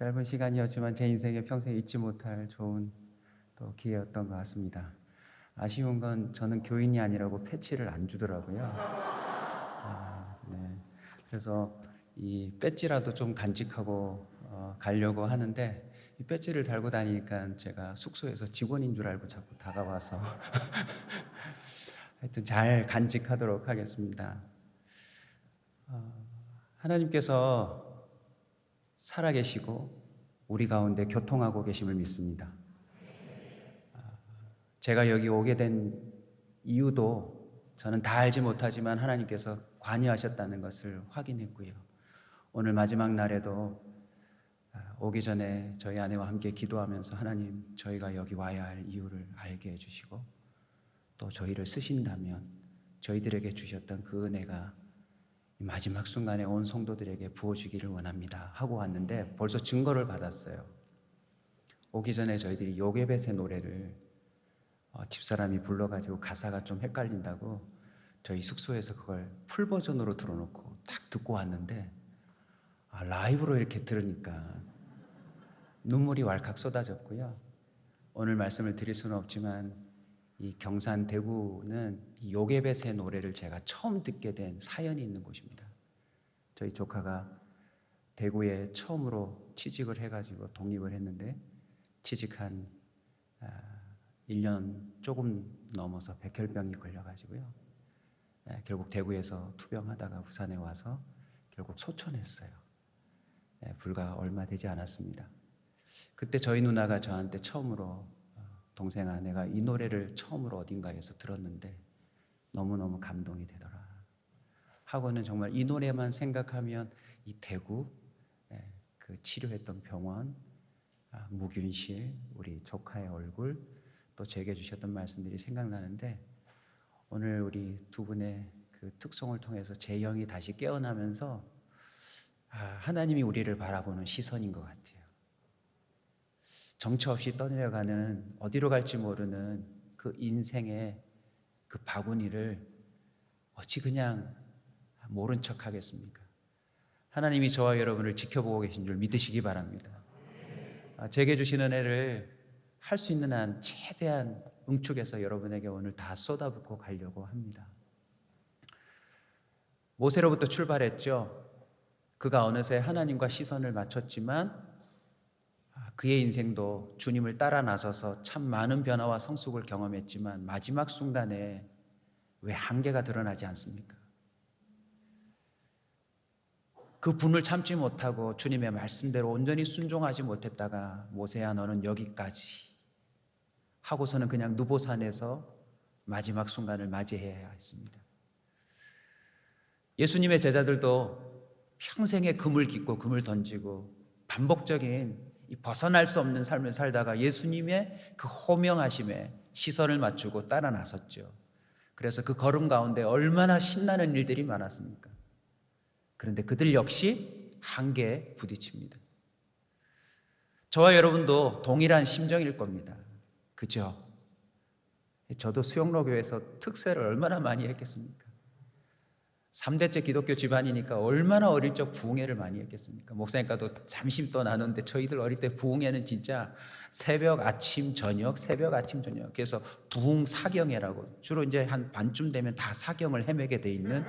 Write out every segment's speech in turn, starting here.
짧은 시간이었지만 제 인생에 평생 잊지 못할 좋은 또 기회였던 것 같습니다. 아쉬운 건 저는 교인이 아니라고 패치를 안 주더라고요. 네. 그래서 이 배지라도 좀 간직하고 가려고 하는데, 이 배지를 달고 다니니까 제가 숙소에서 직원인 줄 알고 자꾸 다가와서 하여튼 잘 간직하도록 하겠습니다. 하나님께서 살아계시고 우리 가운데 교통하고 계심을 믿습니다. 제가 여기 오게 된 이유도 저는 다 알지 못하지만 하나님께서 관여하셨다는 것을 확인했고요. 오늘 마지막 날에도 오기 전에 저희 아내와 함께 기도하면서 하나님, 저희가 여기 와야 할 이유를 알게 해주시고 또 저희를 쓰신다면 저희들에게 주셨던 그 은혜가 마지막 순간에 온 성도들에게 부어주기를 원합니다 하고 왔는데, 벌써 증거를 받았어요. 오기 전에 저희들이 요게벳의 노래를 집사람이 불러가지고 가사가 좀 헷갈린다고 저희 숙소에서 그걸 풀 버전으로 틀어놓고 딱 듣고 왔는데, 라이브로 이렇게 들으니까 눈물이 왈칵 쏟아졌고요. 오늘 말씀을 드릴 수는 없지만 이 경산 대구는 이 요게벳의 노래를 제가 처음 듣게 된 사연이 있는 곳입니다. 저희 조카가 대구에 처음으로 취직을 해가지고 독립을 했는데, 취직한 1년 조금 넘어서 백혈병이 걸려가지고요. 결국 대구에서 투병하다가 부산에 와서 결국 소천했어요. 불과 얼마 되지 않았습니다. 그때 저희 누나가 저한테 처음으로 동생아, 내가 이 노래를 처음으로 어딘가에서 들었는데 너무너무 감동이 되더라 하고는, 정말 이 노래만 생각하면 이 대구, 그 치료했던 병원, 무균실, 우리 조카의 얼굴, 또 제게 주셨던 말씀들이 생각나는데, 오늘 우리 두 분의 그 특송을 통해서 제 영이 다시 깨어나면서 하나님이 우리를 바라보는 시선인 것 같아요. 정처 없이 떠내려가는, 어디로 갈지 모르는 그 인생의 그 바구니를 어찌 그냥 모른 척 하겠습니까? 하나님이 저와 여러분을 지켜보고 계신 줄 믿으시기 바랍니다. 제게 주시는 애를 할 수 있는 한 최대한 응축해서 여러분에게 오늘 다 쏟아붓고 가려고 합니다. 모세로부터 출발했죠. 그가 어느새 하나님과 시선을 맞췄지만 그의 인생도 주님을 따라 나서서 참 많은 변화와 성숙을 경험했지만 마지막 순간에 왜 한계가 드러나지 않습니까? 그 분을 참지 못하고 주님의 말씀대로 온전히 순종하지 못했다가, 모세야 너는 여기까지 하고서는 그냥 느보산에서 마지막 순간을 맞이해야 했습니다. 예수님의 제자들도 평생에 금을 깃고 금을 던지고 반복적인 이 벗어날 수 없는 삶을 살다가 예수님의 그 호명하심에 시선을 맞추고 따라 나섰죠. 그래서 그 걸음 가운데 얼마나 신나는 일들이 많았습니까? 그런데 그들 역시 한계에 부딪힙니다. 저와 여러분도 동일한 심정일 겁니다. 그죠? 저도 수영로교에서 특세를 얼마나 많이 했겠습니까? 3대째 기독교 집안이니까 얼마나 어릴 적 부흥회를 많이 했겠습니까? 목사님과도 잠시 또 나눴는데, 저희들 어릴 때 부흥회는 진짜 새벽 아침 저녁, 새벽 아침 저녁, 그래서 부흥 사경회라고, 주로 이제 한 반쯤 되면 다 사경을 헤매게 돼 있는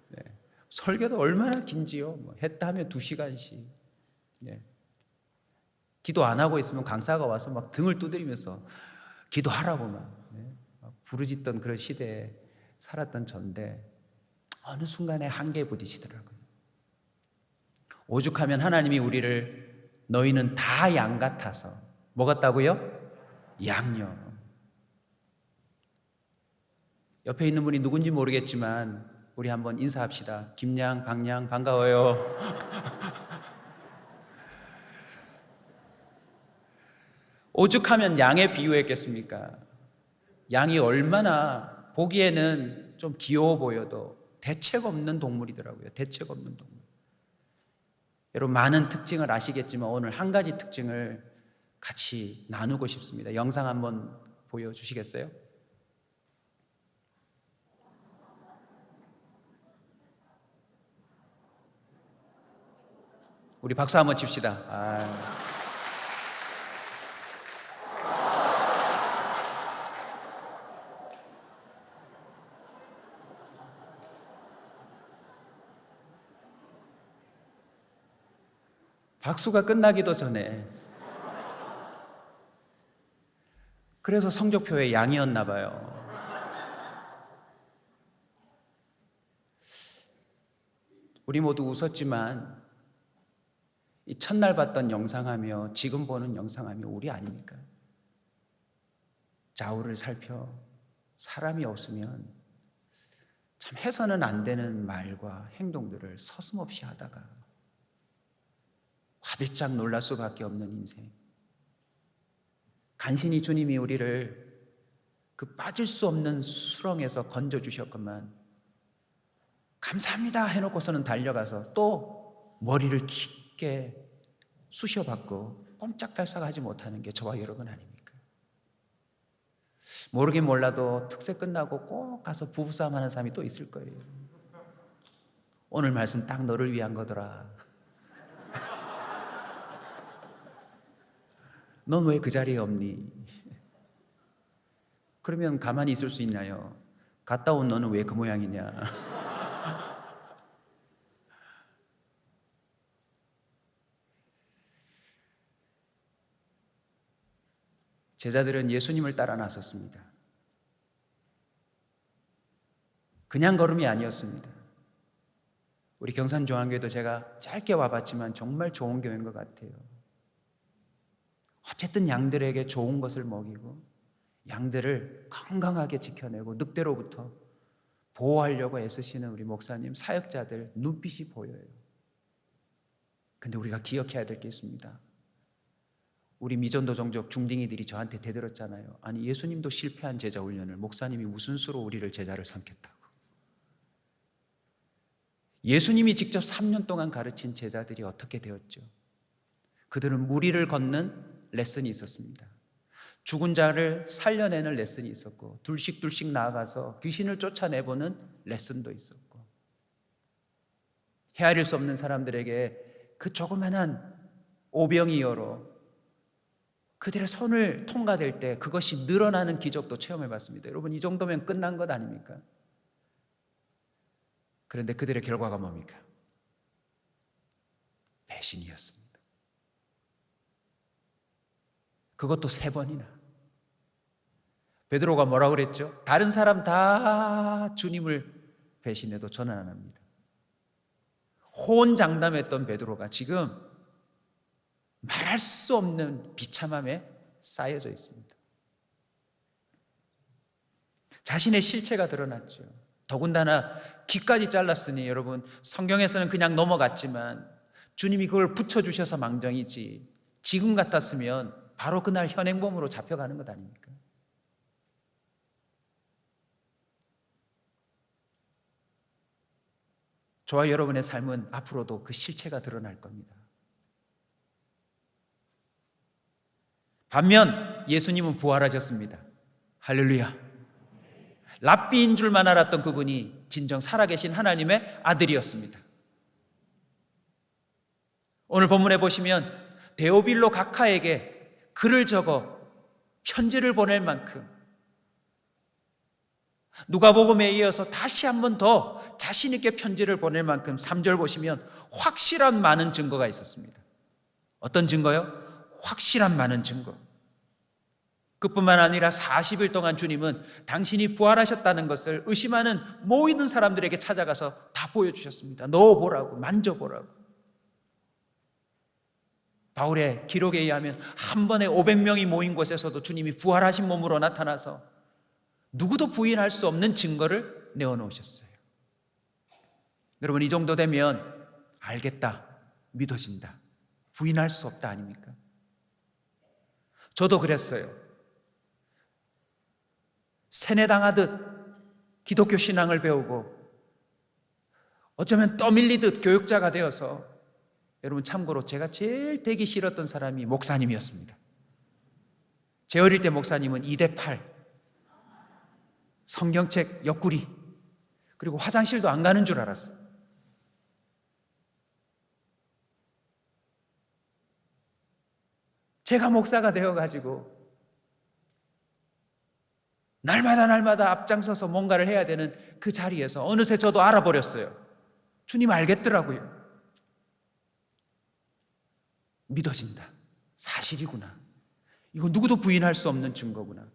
네. 설교도 얼마나 긴지요. 했다 하면 2시간씩. 네. 기도 안 하고 있으면 강사가 와서 막 등을 두드리면서 기도하라고 막 부르짖던 그런 시대에 살았던 전데, 어느 순간에 한계에 부딪히더라고요. 오죽하면 하나님이 우리를 너희는 다 양 같아서, 뭐 같다고요? 양요. 옆에 있는 분이 누군지 모르겠지만 우리 한번 인사합시다. 김양, 박양 반가워요. 오죽하면 양에 비유했겠습니까? 양이 얼마나 보기에는 좀 귀여워 보여도 대책 없는 동물이더라고요. 대책 없는 동물. 여러분, 많은 특징을 아시겠지만 오늘 한 가지 특징을 같이 나누고 싶습니다. 영상 한번 보여주시겠어요? 우리 박수 한번 칩시다. 박수가 끝나기도 전에. 그래서 성적표에 양이었나 봐요. 우리 모두 웃었지만 이 첫날 봤던 영상하며 지금 보는 영상하며 우리 아닙니까? 좌우를 살펴 사람이 없으면 참 해서는 안 되는 말과 행동들을 서슴없이 하다가 화들짝 놀랄 수밖에 없는 인생. 간신히 주님이 우리를 그 빠질 수 없는 수렁에서 건져주셨건만 감사합니다 해놓고서는 달려가서 또 머리를 깊게 쑤셔받고 꼼짝달싹하지 못하는 게 저와 여러분 아닙니까? 모르긴 몰라도 특세 끝나고 꼭 가서 부부싸움 하는 사람이 또 있을 거예요. 오늘 말씀 딱 너를 위한 거더라. 넌 왜 그 자리에 없니? 그러면 가만히 있을 수 있나요? 갔다 온 너는 왜 그 모양이냐? 제자들은 예수님을 따라 나섰습니다. 그냥 걸음이 아니었습니다. 우리 경산중앙교회도 제가 짧게 와봤지만 정말 좋은 교회인 것 같아요. 어쨌든 양들에게 좋은 것을 먹이고 양들을 건강하게 지켜내고 늑대로부터 보호하려고 애쓰시는 우리 목사님, 사역자들 눈빛이 보여요. 근데 우리가 기억해야 될 게 있습니다. 우리 미전도 종족 중딩이들이 저한테 대들었잖아요. 아니 예수님도 실패한 제자 훈련을 목사님이 무슨 수로 우리를 제자를 삼겠다고. 예수님이 직접 3년 동안 가르친 제자들이 어떻게 되었죠? 그들은 무리를 걷는 레슨이 있었습니다. 죽은 자를 살려내는 레슨이 있었고 둘씩 나아가서 귀신을 쫓아내보는 레슨도 있었고 헤아릴 수 없는 사람들에게 그 조그만한 오병이어로 그들의 손을 통과될 때 그것이 늘어나는 기적도 체험해봤습니다. 여러분 이 정도면 끝난 것 아닙니까? 그런데 그들의 결과가 뭡니까? 배신이었습니다. 그것도 3번이나. 베드로가 뭐라고 그랬죠? 다른 사람 다 주님을 배신해도 저는 안 합니다. 호언장담했던 베드로가 지금 말할 수 없는 비참함에 쌓여져 있습니다. 자신의 실체가 드러났죠. 더군다나 귀까지 잘랐으니 여러분 성경에서는 그냥 넘어갔지만 주님이 그걸 붙여주셔서 망정이지 지금 같았으면 바로 그날 현행범으로 잡혀가는 것 아닙니까? 저와 여러분의 삶은 앞으로도 그 실체가 드러날 겁니다. 반면 예수님은 부활하셨습니다. 할렐루야. 랍비인 줄만 알았던 그분이 진정 살아계신 하나님의 아들이었습니다. 오늘 본문에 보시면 데오빌로 각하에게 글을 적어 편지를 보낼 만큼 누가복음에 이어서 다시 한 번 더 자신 있게 편지를 보낼 만큼 3절 보시면 확실한 많은 증거가 있었습니다. 어떤 증거요? 확실한 많은 증거. 그뿐만 아니라 40일 동안 주님은 당신이 부활하셨다는 것을 의심하는 모이는 사람들에게 찾아가서 다 보여주셨습니다. 넣어보라고, 만져보라고. 바울의 기록에 의하면 한 번에 500명이 모인 곳에서도 주님이 부활하신 몸으로 나타나서 누구도 부인할 수 없는 증거를 내어놓으셨어요. 여러분 이 정도 되면 알겠다, 믿어진다, 부인할 수 없다 아닙니까? 저도 그랬어요. 세뇌당하듯 기독교 신앙을 배우고 어쩌면 떠밀리듯 교육자가 되어서 여러분 참고로 제가 제일 되기 싫었던 사람이 목사님이었습니다. 제 어릴 때 목사님은 2대8 성경책 옆구리 그리고 화장실도 안 가는 줄 알았어요. 제가 목사가 되어가지고 날마다 앞장서서 뭔가를 해야 되는 그 자리에서 어느새 저도 알아버렸어요. 주님 알겠더라고요. 믿어진다. 사실이구나. 이거 누구도 부인할 수 없는 증거구나.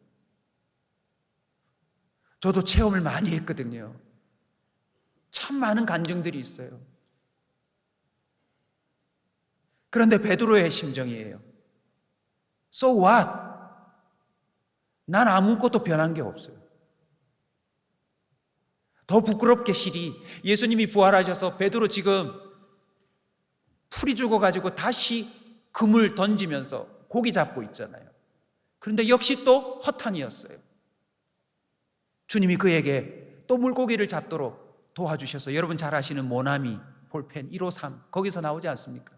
저도 체험을 많이 했거든요. 참 많은 간증들이 있어요. 그런데 베드로의 심정이에요. So what? 난 아무것도 변한 게 없어요. 더 부끄럽게 실이 예수님이 부활하셔서 베드로 지금 풀이 죽어가지고 다시 그물 던지면서 고기 잡고 있잖아요. 그런데 역시 또 허탄이었어요. 주님이 그에게 또 물고기를 잡도록 도와주셔서 여러분 잘 아시는 모나미 볼펜 153 거기서 나오지 않습니까?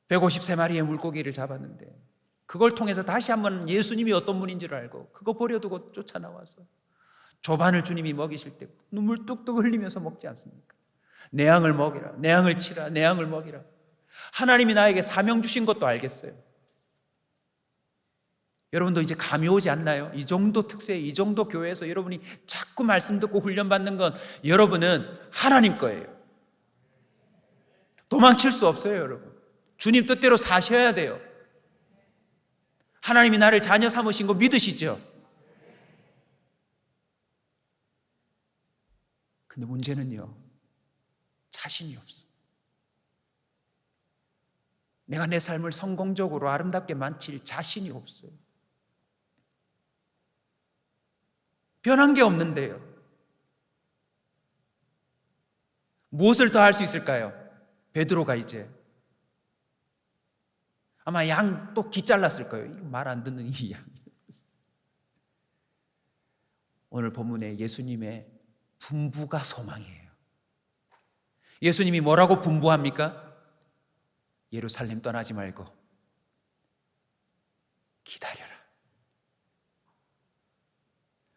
153마리의 물고기를 잡았는데 그걸 통해서 다시 한번 예수님이 어떤 분인지를 알고 그거 버려두고 쫓아나와서 조반을 주님이 먹이실 때 눈물 뚝뚝 흘리면서 먹지 않습니까? 내 양을 먹이라, 내 양을 치라, 내 양을 먹이라. 하나님이 나에게 사명 주신 것도 알겠어요. 여러분도 이제 감이 오지 않나요? 이 정도 특세, 이 정도 교회에서 여러분이 자꾸 말씀 듣고 훈련받는 건 여러분은 하나님 거예요. 도망칠 수 없어요, 여러분. 주님 뜻대로 사셔야 돼요. 하나님이 나를 자녀 삼으신 거 믿으시죠? 근데 문제는요, 자신이 없어. 내가 내 삶을 성공적으로 아름답게 만칠 자신이 없어요. 변한 게 없는데요. 무엇을 더 할 수 있을까요? 베드로가 이제 아마 양 또 기 잘랐을 거예요. 이거 말 안 듣는 이 양. 오늘 본문에 예수님의 분부가 소망이에요. 예수님이 뭐라고 분부합니까? 예루살렘 떠나지 말고 기다려라.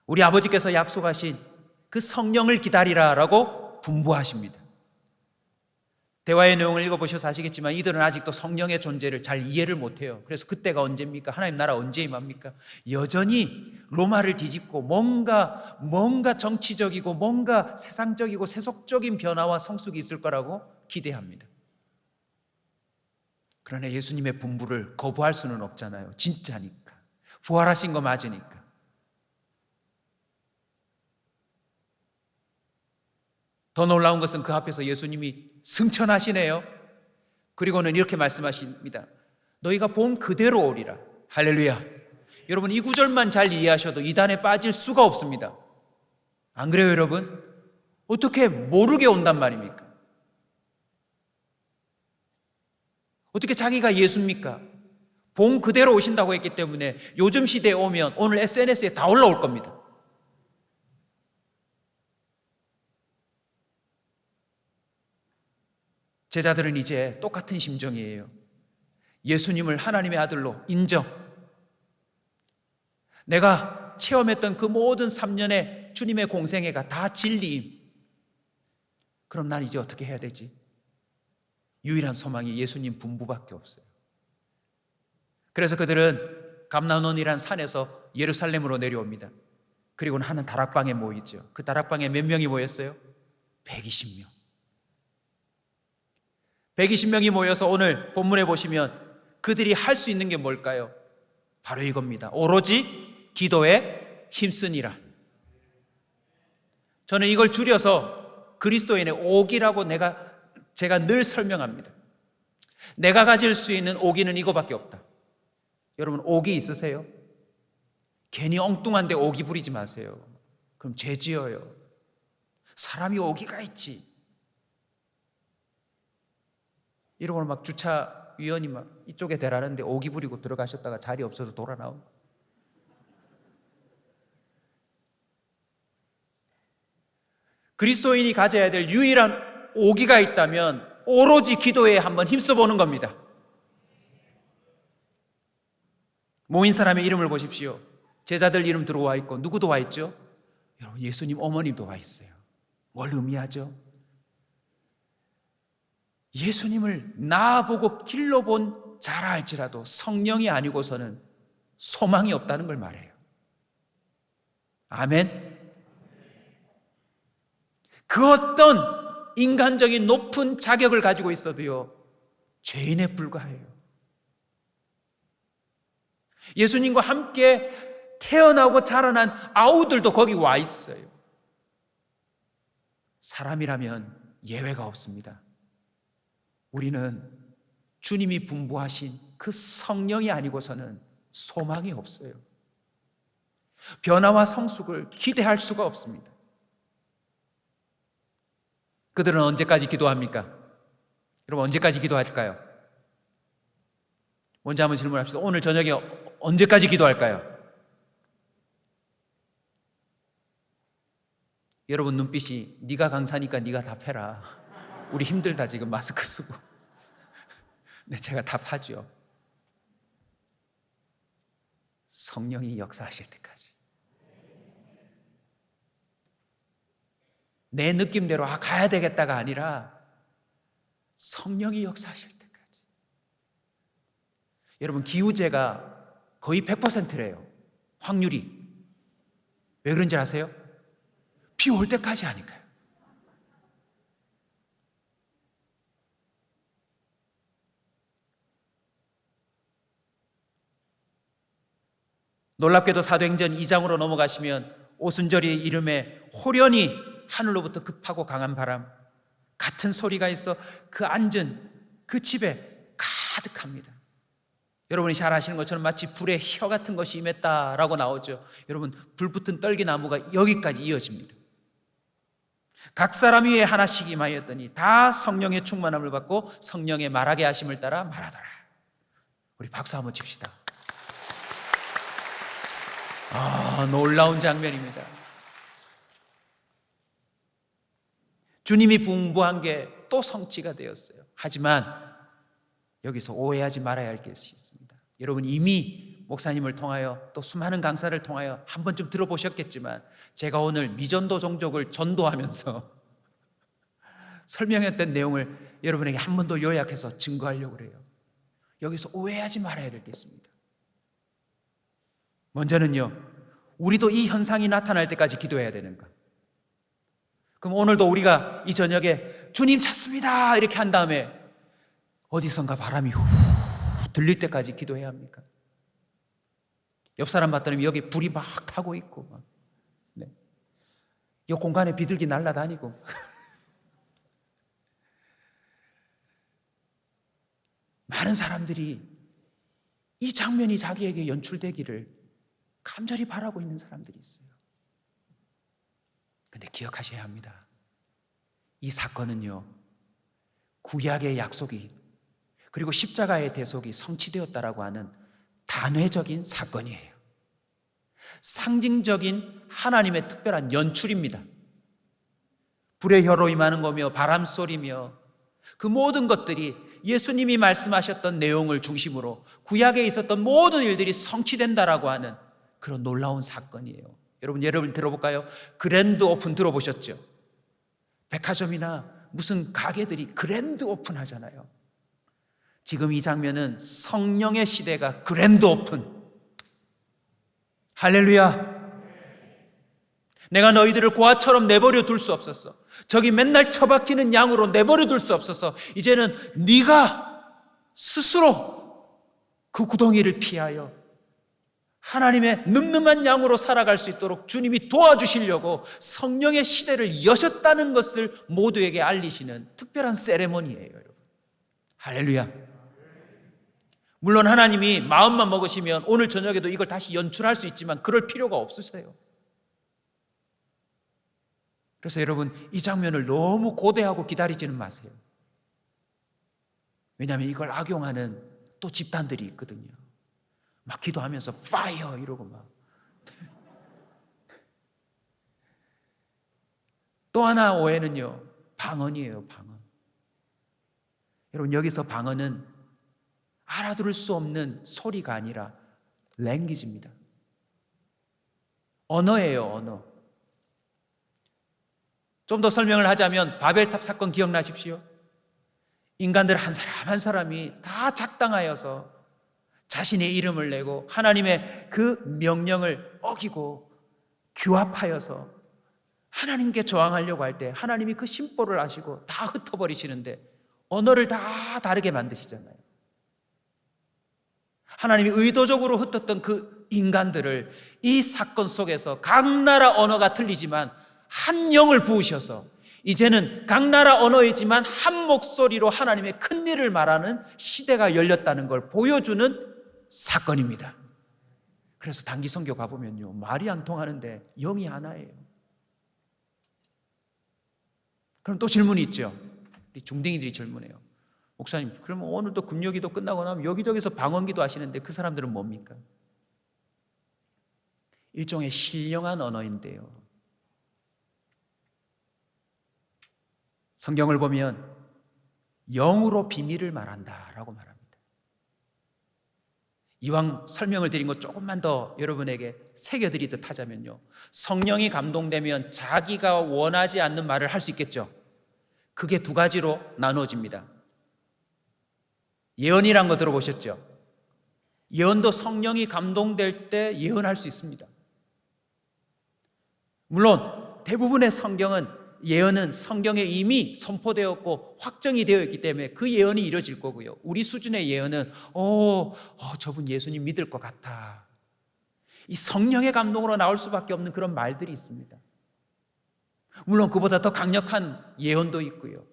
우리 아버지께서 약속하신 그 성령을 기다리라라고 분부하십니다. 대화의 내용을 읽어보셔서 아시겠지만 이들은 아직도 성령의 존재를 잘 이해를 못해요. 그래서 그때가 언제입니까? 하나님 나라 언제 임합니까? 여전히 로마를 뒤집고 뭔가 정치적이고 뭔가 세상적이고 세속적인 변화와 성숙이 있을 거라고 기대합니다. 그러나 예수님의 분부를 거부할 수는 없잖아요. 진짜니까. 부활하신 거 맞으니까. 더 놀라운 것은 그 앞에서 예수님이 승천하시네요. 그리고는 이렇게 말씀하십니다. 너희가 본 그대로 오리라. 할렐루야. 여러분 이 구절만 잘 이해하셔도 이단에 빠질 수가 없습니다. 안 그래요, 여러분? 어떻게 모르게 온단 말입니까? 어떻게 자기가 예수입니까? 본 그대로 오신다고 했기 때문에 요즘 시대에 오면 오늘 SNS에 다 올라올 겁니다. 제자들은 이제 똑같은 심정이에요. 예수님을 하나님의 아들로 인정. 내가 체험했던 그 모든 3년의 주님의 공생애가 다 진리임. 그럼 난 이제 어떻게 해야 되지? 유일한 소망이 예수님 분부밖에 없어요. 그래서 그들은 감나온이라는 산에서 예루살렘으로 내려옵니다. 그리고는 하는 다락방에 모이죠. 그 다락방에 몇 명이 모였어요? 120명. 120명이 모여서 오늘 본문에 보시면 그들이 할 수 있는 게 뭘까요? 바로 이겁니다. 오로지 기도에 힘쓰니라. 저는 이걸 줄여서 그리스도인의 옥이라고 제가 늘 설명합니다. 내가 가질 수 있는 옥이는 이거밖에 없다. 여러분 옥이 있으세요? 괜히 엉뚱한데 옥이 부리지 마세요. 그럼 죄 지어요. 사람이 옥이가 있지. 이러고는 막 주차위원이 막 이쪽에 대라는데 오기 부리고 들어가셨다가 자리 없어서 돌아 나온. 그리스도인이 가져야 될 유일한 오기가 있다면 오로지 기도에 한번 힘써보는 겁니다. 모인 사람의 이름을 보십시오. 제자들 이름 들어와 있고 누구도 와 있죠? 여러분 예수님 어머님도 와 있어요. 뭘 의미하죠? 예수님을 나보고 길러본 자라 할지라도 성령이 아니고서는 소망이 없다는 걸 말해요. 아멘. 그 어떤 인간적인 높은 자격을 가지고 있어도요, 죄인에 불과해요. 예수님과 함께 태어나고 자라난 아우들도 거기 와 있어요. 사람이라면 예외가 없습니다. 우리는 주님이 분부하신 그 성령이 아니고서는 소망이 없어요. 변화와 성숙을 기대할 수가 없습니다. 그들은 언제까지 기도합니까? 여러분, 언제까지 기도할까요? 먼저 한번 질문합시다. 오늘 저녁에 언제까지 기도할까요? 여러분 눈빛이 네가 강사니까 네가 답해라. 우리 힘들다 지금 마스크 쓰고. 네, 제가 답하죠. 성령이 역사하실 때까지. 내 느낌대로 가야 되겠다가 아니라 성령이 역사하실 때까지. 여러분, 기후제가 거의 100%래요. 확률이. 왜 그런지 아세요? 비 올 때까지 하니까요. 놀랍게도 사도행전 2장으로 넘어가시면 오순절의 이름에 호련히 하늘로부터 급하고 강한 바람 같은 소리가 있어 그 앉은 그 집에 가득합니다. 여러분이 잘 아시는 것처럼 마치 불에 혀 같은 것이 임했다라고 나오죠. 여러분, 불 붙은 떨기나무가 여기까지 이어집니다. 각 사람 위에 하나씩 임하였더니 다 성령의 충만함을 받고 성령의 말하게 하심을 따라 말하더라. 우리 박수 한번 칩시다. 놀라운 장면입니다. 주님이 분부한 게 또 성취가 되었어요. 하지만 여기서 오해하지 말아야 할 것이 있습니다. 여러분, 이미 목사님을 통하여 또 수많은 강사를 통하여 한 번쯤 들어보셨겠지만 제가 오늘 미전도 종족을 전도하면서 설명했던 내용을 여러분에게 한 번 더 요약해서 증거하려고 그래요. 여기서 오해하지 말아야 될 게 있습니다. 먼저는요, 우리도 이 현상이 나타날 때까지 기도해야 되는 것. 그럼 오늘도 우리가 이 저녁에 주님 찾습니다 이렇게 한 다음에 어디선가 바람이 후 들릴 때까지 기도해야 합니까? 옆 사람 봤더니 여기 불이 막 타고 있고, 네. 이 공간에 비둘기 날아다니고 많은 사람들이 이 장면이 자기에게 연출되기를 간절히 바라고 있는 사람들이 있어요. 근데 기억하셔야 합니다. 이 사건은요, 구약의 약속이 그리고 십자가의 대속이 성취되었다라고 하는 단회적인 사건이에요. 상징적인 하나님의 특별한 연출입니다. 불의 혀로 임하는 거며 바람소리며 그 모든 것들이 예수님이 말씀하셨던 내용을 중심으로 구약에 있었던 모든 일들이 성취된다라고 하는 그런 놀라운 사건이에요. 여러분 들어볼까요? 그랜드 오픈 들어보셨죠? 백화점이나 무슨 가게들이 그랜드 오픈 하잖아요. 지금 이 장면은 성령의 시대가 그랜드 오픈. 할렐루야. 내가 너희들을 고아처럼 내버려 둘 수 없었어. 저기 맨날 처박히는 양으로 내버려 둘 수 없어서 이제는 네가 스스로 그 구덩이를 피하여 하나님의 늠름한 양으로 살아갈 수 있도록 주님이 도와주시려고 성령의 시대를 여셨다는 것을 모두에게 알리시는 특별한 세레모니예요, 여러분. 할렐루야. 물론 하나님이 마음만 먹으시면 오늘 저녁에도 이걸 다시 연출할 수 있지만 그럴 필요가 없으세요. 그래서 여러분, 이 장면을 너무 고대하고 기다리지는 마세요. 왜냐하면 이걸 악용하는 또 집단들이 있거든요. 막 기도하면서 파이어 이러고 막. 또 하나 오해는요, 방언이에요. 방언. 여러분, 여기서 방언은 알아들을 수 없는 소리가 아니라 랭귀지입니다. 언어예요, 언어. 좀 더 설명을 하자면 바벨탑 사건 기억나십시오? 인간들 한 사람 한 사람이 다 작당하여서 자신의 이름을 내고 하나님의 그 명령을 어기고 규합하여서 하나님께 저항하려고 할 때 하나님이 그 심보를 아시고 다 흩어버리시는데 언어를 다 다르게 만드시잖아요. 하나님이 의도적으로 흩었던 그 인간들을 이 사건 속에서 각 나라 언어가 틀리지만 한 영을 부으셔서 이제는 각 나라 언어이지만 한 목소리로 하나님의 큰 일을 말하는 시대가 열렸다는 걸 보여주는 사건입니다. 그래서 단기 선교 가보면요, 말이 안 통하는데 영이 하나예요. 그럼 또 질문이 있죠. 우리 중딩이들이 질문해요. 목사님, 그러면 오늘도 금요기도 끝나고 나면 여기저기서 방언기도 하시는데 그 사람들은 뭡니까? 일종의 신령한 언어인데요, 성경을 보면 영으로 비밀을 말한다라고 말합니다. 이왕 설명을 드린 것 조금만 더 여러분에게 새겨드리듯 하자면요, 성령이 감동되면 자기가 원하지 않는 말을 할 수 있겠죠. 그게 두 가지로 나누어집니다. 예언이란 거 들어보셨죠? 예언도 성령이 감동될 때 예언할 수 있습니다. 물론 대부분의 예언은 성경에 이미 선포되었고 확정이 되어 있기 때문에 그 예언이 이루어질 거고요. 우리 수준의 예언은 저분 예수님 믿을 것 같아, 이 성령의 감동으로 나올 수밖에 없는 그런 말들이 있습니다. 물론 그보다 더 강력한 예언도 있고요.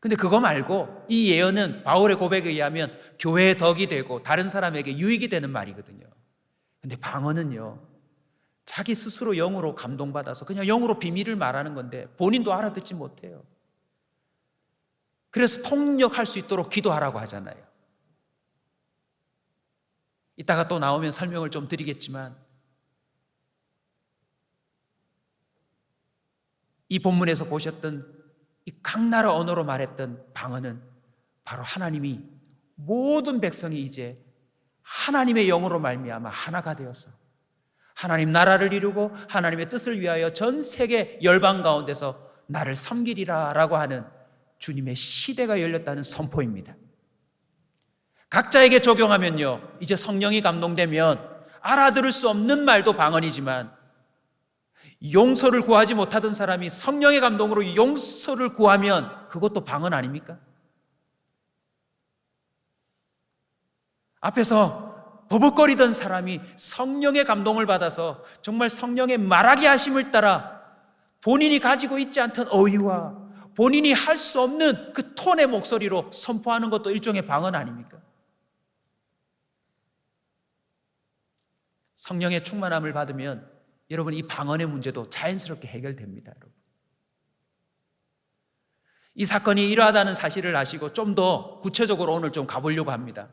근데 그거 말고 이 예언은 바울의 고백에 의하면 교회의 덕이 되고 다른 사람에게 유익이 되는 말이거든요. 근데 방언은요, 자기 스스로 영으로 감동받아서 그냥 영으로 비밀을 말하는 건데 본인도 알아듣지 못해요. 그래서 통역할 수 있도록 기도하라고 하잖아요. 이따가 또 나오면 설명을 좀 드리겠지만, 이 본문에서 보셨던 이 각 나라 언어로 말했던 방언은 바로 하나님이 모든 백성이 이제 하나님의 영으로 말미암아 하나가 되어서 하나님 나라를 이루고 하나님의 뜻을 위하여 전 세계 열방 가운데서 나를 섬기리라 라고 하는 주님의 시대가 열렸다는 선포입니다. 각자에게 적용하면요, 이제 성령이 감동되면 알아들을 수 없는 말도 방언이지만, 용서를 구하지 못하던 사람이 성령의 감동으로 용서를 구하면 그것도 방언 아닙니까? 앞에서 버벅거리던 사람이 성령의 감동을 받아서 정말 성령의 말하게 하심을 따라 본인이 가지고 있지 않던 어휘와 본인이 할 수 없는 그 톤의 목소리로 선포하는 것도 일종의 방언 아닙니까? 성령의 충만함을 받으면 여러분, 이 방언의 문제도 자연스럽게 해결됩니다. 여러분, 이 사건이 이러하다는 사실을 아시고 좀 더 구체적으로 오늘 좀 가보려고 합니다.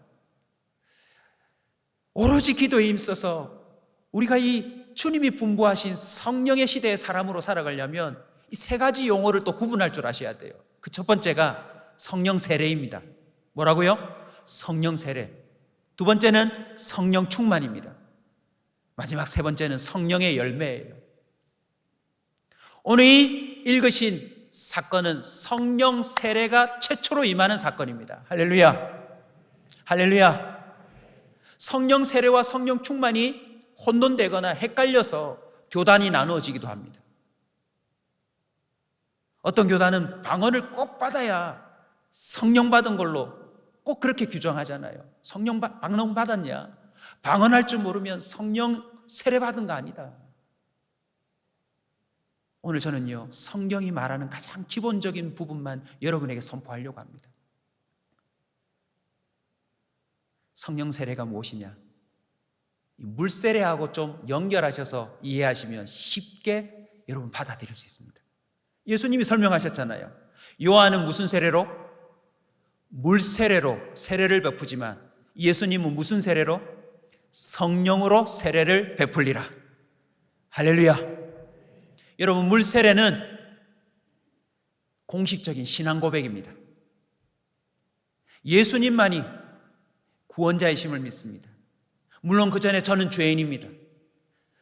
오로지 기도에 힘써서 우리가 이 주님이 분부하신 성령의 시대의 사람으로 살아가려면 이 세 가지 용어를 또 구분할 줄 아셔야 돼요. 그 첫 번째가 성령 세례입니다. 뭐라고요? 성령 세례. 두 번째는 성령 충만입니다. 마지막 세 번째는 성령의 열매예요. 오늘 읽으신 사건은 성령 세례가 최초로 임하는 사건입니다. 할렐루야. 할렐루야. 성령 세례와 성령 충만이 혼돈되거나 헷갈려서 교단이 나누어지기도 합니다. 어떤 교단은 방언을 꼭 받아야 성령 받은 걸로 꼭 그렇게 규정하잖아요. 방언 받았냐? 방언할 줄 모르면 성령 세례 받은 거 아니다. 오늘 저는요, 성경이 말하는 가장 기본적인 부분만 여러분에게 선포하려고 합니다. 성령 세례가 무엇이냐? 물 세례하고 좀 연결하셔서 이해하시면 쉽게 여러분 받아들일 수 있습니다. 예수님이 설명하셨잖아요. 요한은 무슨 세례로? 물 세례로 세례를 베푸지만 예수님은 무슨 세례로? 성령으로 세례를 베풀리라. 할렐루야. 여러분, 물 세례는 공식적인 신앙 고백입니다. 예수님만이 구원자이심을 믿습니다. 물론 그 전에 저는 죄인입니다.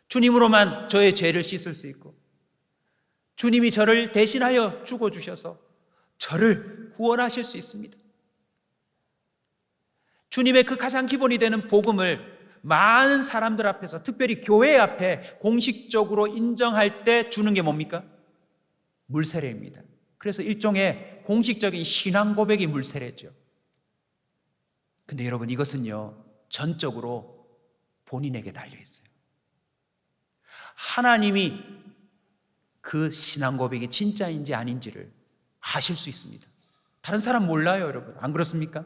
주님으로만 저의 죄를 씻을 수 있고, 주님이 저를 대신하여 죽어주셔서 저를 구원하실 수 있습니다. 주님의 그 가장 기본이 되는 복음을 많은 사람들 앞에서, 특별히 교회 앞에 공식적으로 인정할 때 주는 게 뭡니까? 물세례입니다. 그래서 일종의 공식적인 신앙 고백이 물세례죠. 근데 여러분, 이것은요 전적으로 본인에게 달려 있어요. 하나님이 그 신앙 고백이 진짜인지 아닌지를 아실 수 있습니다. 다른 사람 몰라요, 여러분. 안 그렇습니까?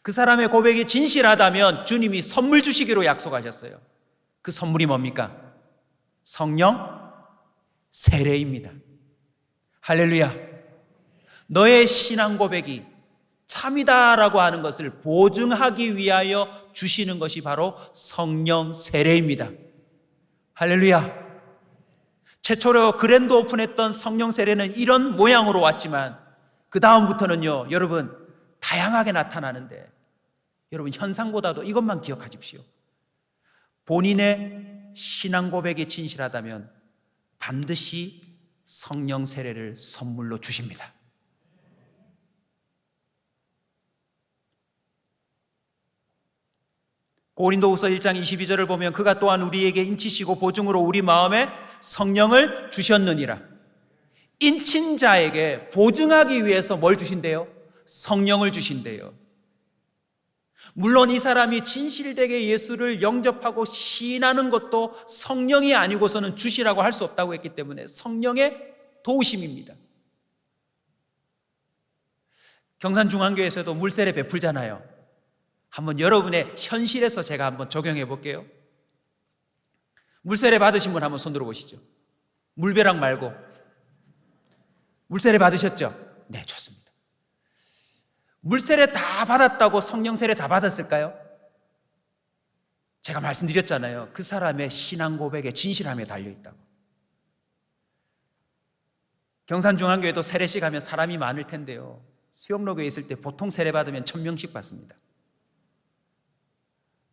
그 사람의 고백이 진실하다면 주님이 선물 주시기로 약속하셨어요. 그 선물이 뭡니까? 성령 세례입니다. 할렐루야. 너의 신앙 고백이 참이다라고 하는 것을 보증하기 위하여 주시는 것이 바로 성령 세례입니다. 할렐루야. 최초로 그랜드 오픈했던 성령 세례는 이런 모양으로 왔지만 그 다음부터는요 여러분 다양하게 나타나는데, 여러분 현상보다도 이것만 기억하십시오. 본인의 신앙 고백이 진실하다면 반드시 성령 세례를 선물로 주십니다. 고린도후서 1장 22절을 보면 그가 또한 우리에게 인치시고 보증으로 우리 마음에 성령을 주셨느니라. 인친 자에게 보증하기 위해서 뭘 주신대요? 성령을 주신대요. 물론 이 사람이 진실되게 예수를 영접하고 시인하는 것도 성령이 아니고서는 주시라고 할 수 없다고 했기 때문에 성령의 도우심입니다. 경산중앙교회에서도 물세례 베풀잖아요. 한번 여러분의 현실에서 제가 한번 적용해 볼게요. 물세례 받으신 분 한번 손 들어 보시죠. 물벼락 말고. 물세례 받으셨죠? 네, 좋습니다. 물세례 다 받았다고 성령 세례 다 받았을까요? 제가 말씀드렸잖아요. 그 사람의 신앙 고백의 진실함에 달려있다고. 경산중앙교회도 세례식 하면 사람이 많을 텐데요, 수영로교에 있을 때 보통 세례 받으면 1000명씩 받습니다.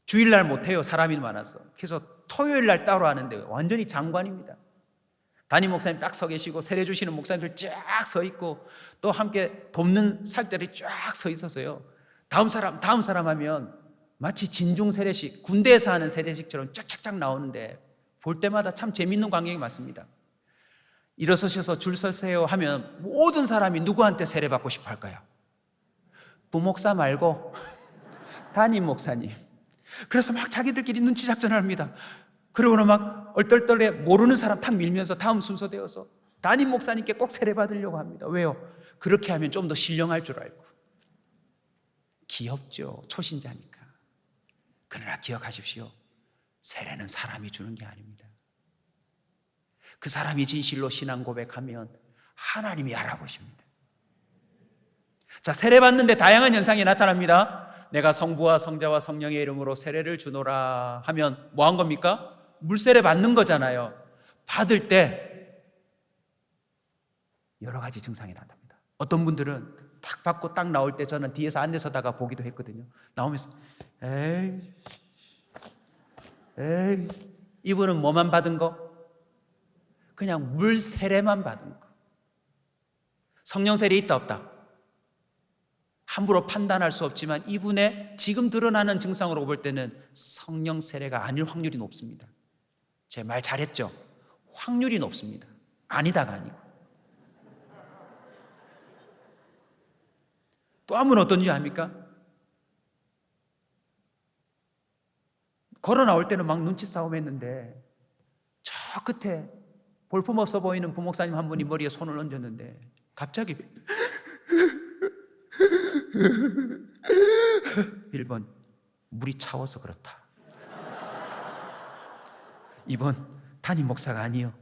주일날 못해요, 사람이 많아서. 그래서 토요일날 따로 하는데 완전히 장관입니다. 담임 목사님 딱 서 계시고 세례 주시는 목사님들 쫙 서 있고 또 함께 돕는 살들이 쫙 서 있어서요, 다음 사람 하면 마치 진중 세례식, 군대에서 하는 세례식처럼 쫙쫙쫙 나오는데 볼 때마다 참 재밌는 광경이 많습니다. 일어서셔서 줄 서세요 하면 모든 사람이 누구한테 세례 받고 싶어 할까요? 부목사 말고 담임 목사님. 그래서 막 자기들끼리 눈치 작전을 합니다. 그러고는 막 얼떨떨해 모르는 사람 탁 밀면서 다음 순서 되어서 담임 목사님께 꼭 세례 받으려고 합니다. 왜요? 그렇게 하면 좀 더 신령할 줄 알고. 귀엽죠, 초신자니까. 그러나 기억하십시오, 세례는 사람이 주는 게 아닙니다. 그 사람이 진실로 신앙 고백하면 하나님이 알아보십니다. 자, 세례 받는데 다양한 현상이 나타납니다. 내가 성부와 성자와 성령의 이름으로 세례를 주노라 하면 뭐 한 겁니까? 물세례 받는 거잖아요. 받을 때 여러 가지 증상이 나타납니다. 어떤 분들은 딱 받고 딱 나올 때 저는 뒤에서 앉아서다가 보기도 했거든요. 나오면서 에이 이분은 뭐만 받은 거? 그냥 물 세례만 받은 거. 성령 세례 있다 없다? 함부로 판단할 수 없지만 이분의 지금 드러나는 증상으로 볼 때는 성령 세례가 아닐 확률이 높습니다. 제 말 잘했죠? 확률이 높습니다. 아니다가 아니고. 또 한 분 어떤지 압니까? 걸어 나올 때는 막 눈치 싸움 했는데 저 끝에 볼품없어 보이는 부목사님 한 분이 머리에 손을 얹었는데 갑자기 1번 물이 차워서 그렇다. 2번 담임 목사가 아니요,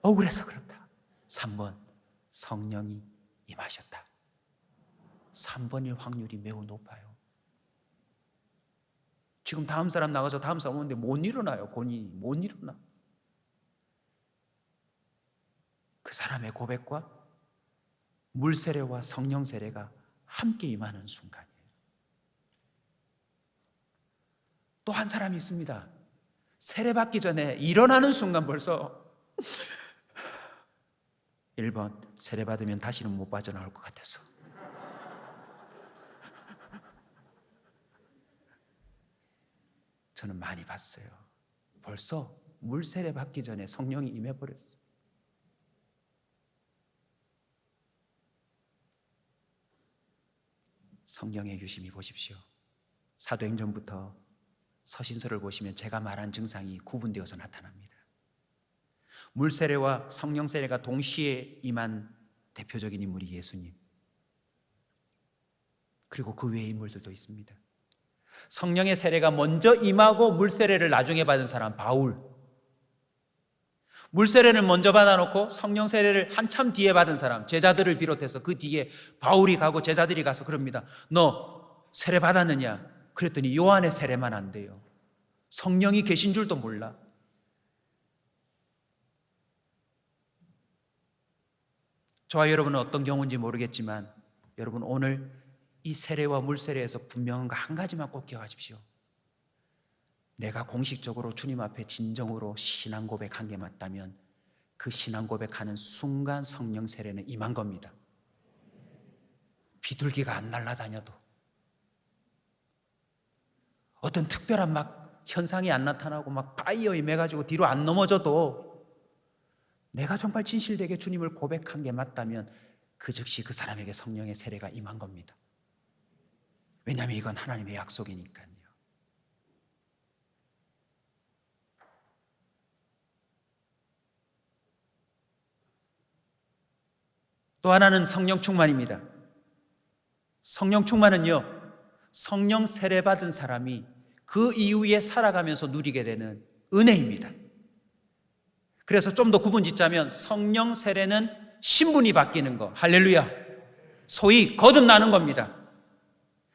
억울해서 그렇다. 3번 성령이 임하셨다. 3번일 확률이 매우 높아요. 지금 다음 사람 나가서 다음 사람 오는데 못 일어나요. 본인이 못 일어나. 그 사람의 고백과 물세례와 성령 세례가 함께 임하는 순간이에요. 또 한 사람이 있습니다. 세례 받기 전에 일어나는 순간 벌써 1번, 세례받으면 다시는 못 빠져나올 것 같아서. 저는 많이 봤어요. 벌써 물 세례 받기 전에 성령이 임해버렸어요. 성령의 유심히 보십시오. 사도행전부터 서신서를 보시면 제가 말한 증상이 구분되어서 나타납니다. 물세례와 성령세례가 동시에 임한 대표적인 인물이 예수님, 그리고 그 외의 인물들도 있습니다. 성령의 세례가 먼저 임하고 물세례를 나중에 받은 사람 바울, 물세례를 먼저 받아놓고 성령세례를 한참 뒤에 받은 사람, 제자들을 비롯해서 그 뒤에 바울이 가고 제자들이 가서 그럽니다. 너 세례 받았느냐? 그랬더니 요한의 세례만 안 돼요. 성령이 계신 줄도 몰라. 저와 여러분은 어떤 경우인지 모르겠지만 여러분 오늘 이 세례와 물세례에서 분명한 거 한 가지만 꼭 기억하십시오. 내가 공식적으로 주님 앞에 진정으로 신앙 고백한 게 맞다면 그 신앙 고백하는 순간 성령 세례는 임한 겁니다. 비둘기가 안 날아다녀도, 어떤 특별한 막 현상이 안 나타나고 막 파이어 임해가지고 뒤로 안 넘어져도 내가 정말 진실되게 주님을 고백한 게 맞다면 그 즉시 그 사람에게 성령의 세례가 임한 겁니다. 왜냐하면 이건 하나님의 약속이니까요. 또 하나는 성령 충만입니다. 성령 충만은요, 성령 세례 받은 사람이 그 이후에 살아가면서 누리게 되는 은혜입니다. 그래서 좀 더 구분 짓자면 성령 세례는 신분이 바뀌는 거, 할렐루야, 소위 거듭나는 겁니다.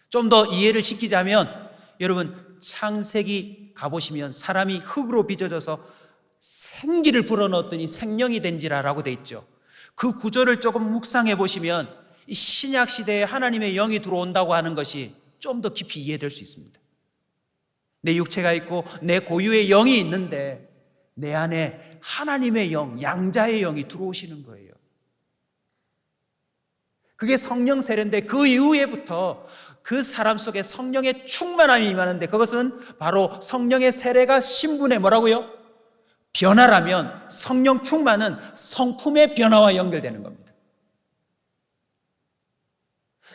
좀 더 이해를 시키자면 여러분 창세기 가보시면 사람이 흙으로 빚어져서 생기를 불어넣었더니 생명이 된지라라고 돼 있죠. 그 구절을 조금 묵상해 보시면 이 신약 시대에 하나님의 영이 들어온다고 하는 것이 좀 더 깊이 이해될 수 있습니다. 내 육체가 있고 내 고유의 영이 있는데 내 안에 하나님의 영, 양자의 영이 들어오시는 거예요. 그게 성령 세례인데 그 이후에부터 그 사람 속에 성령의 충만함이 임하는데 그것은 바로 성령의 세례가 신분의 뭐라고요? 변화라면 성령 충만은 성품의 변화와 연결되는 겁니다.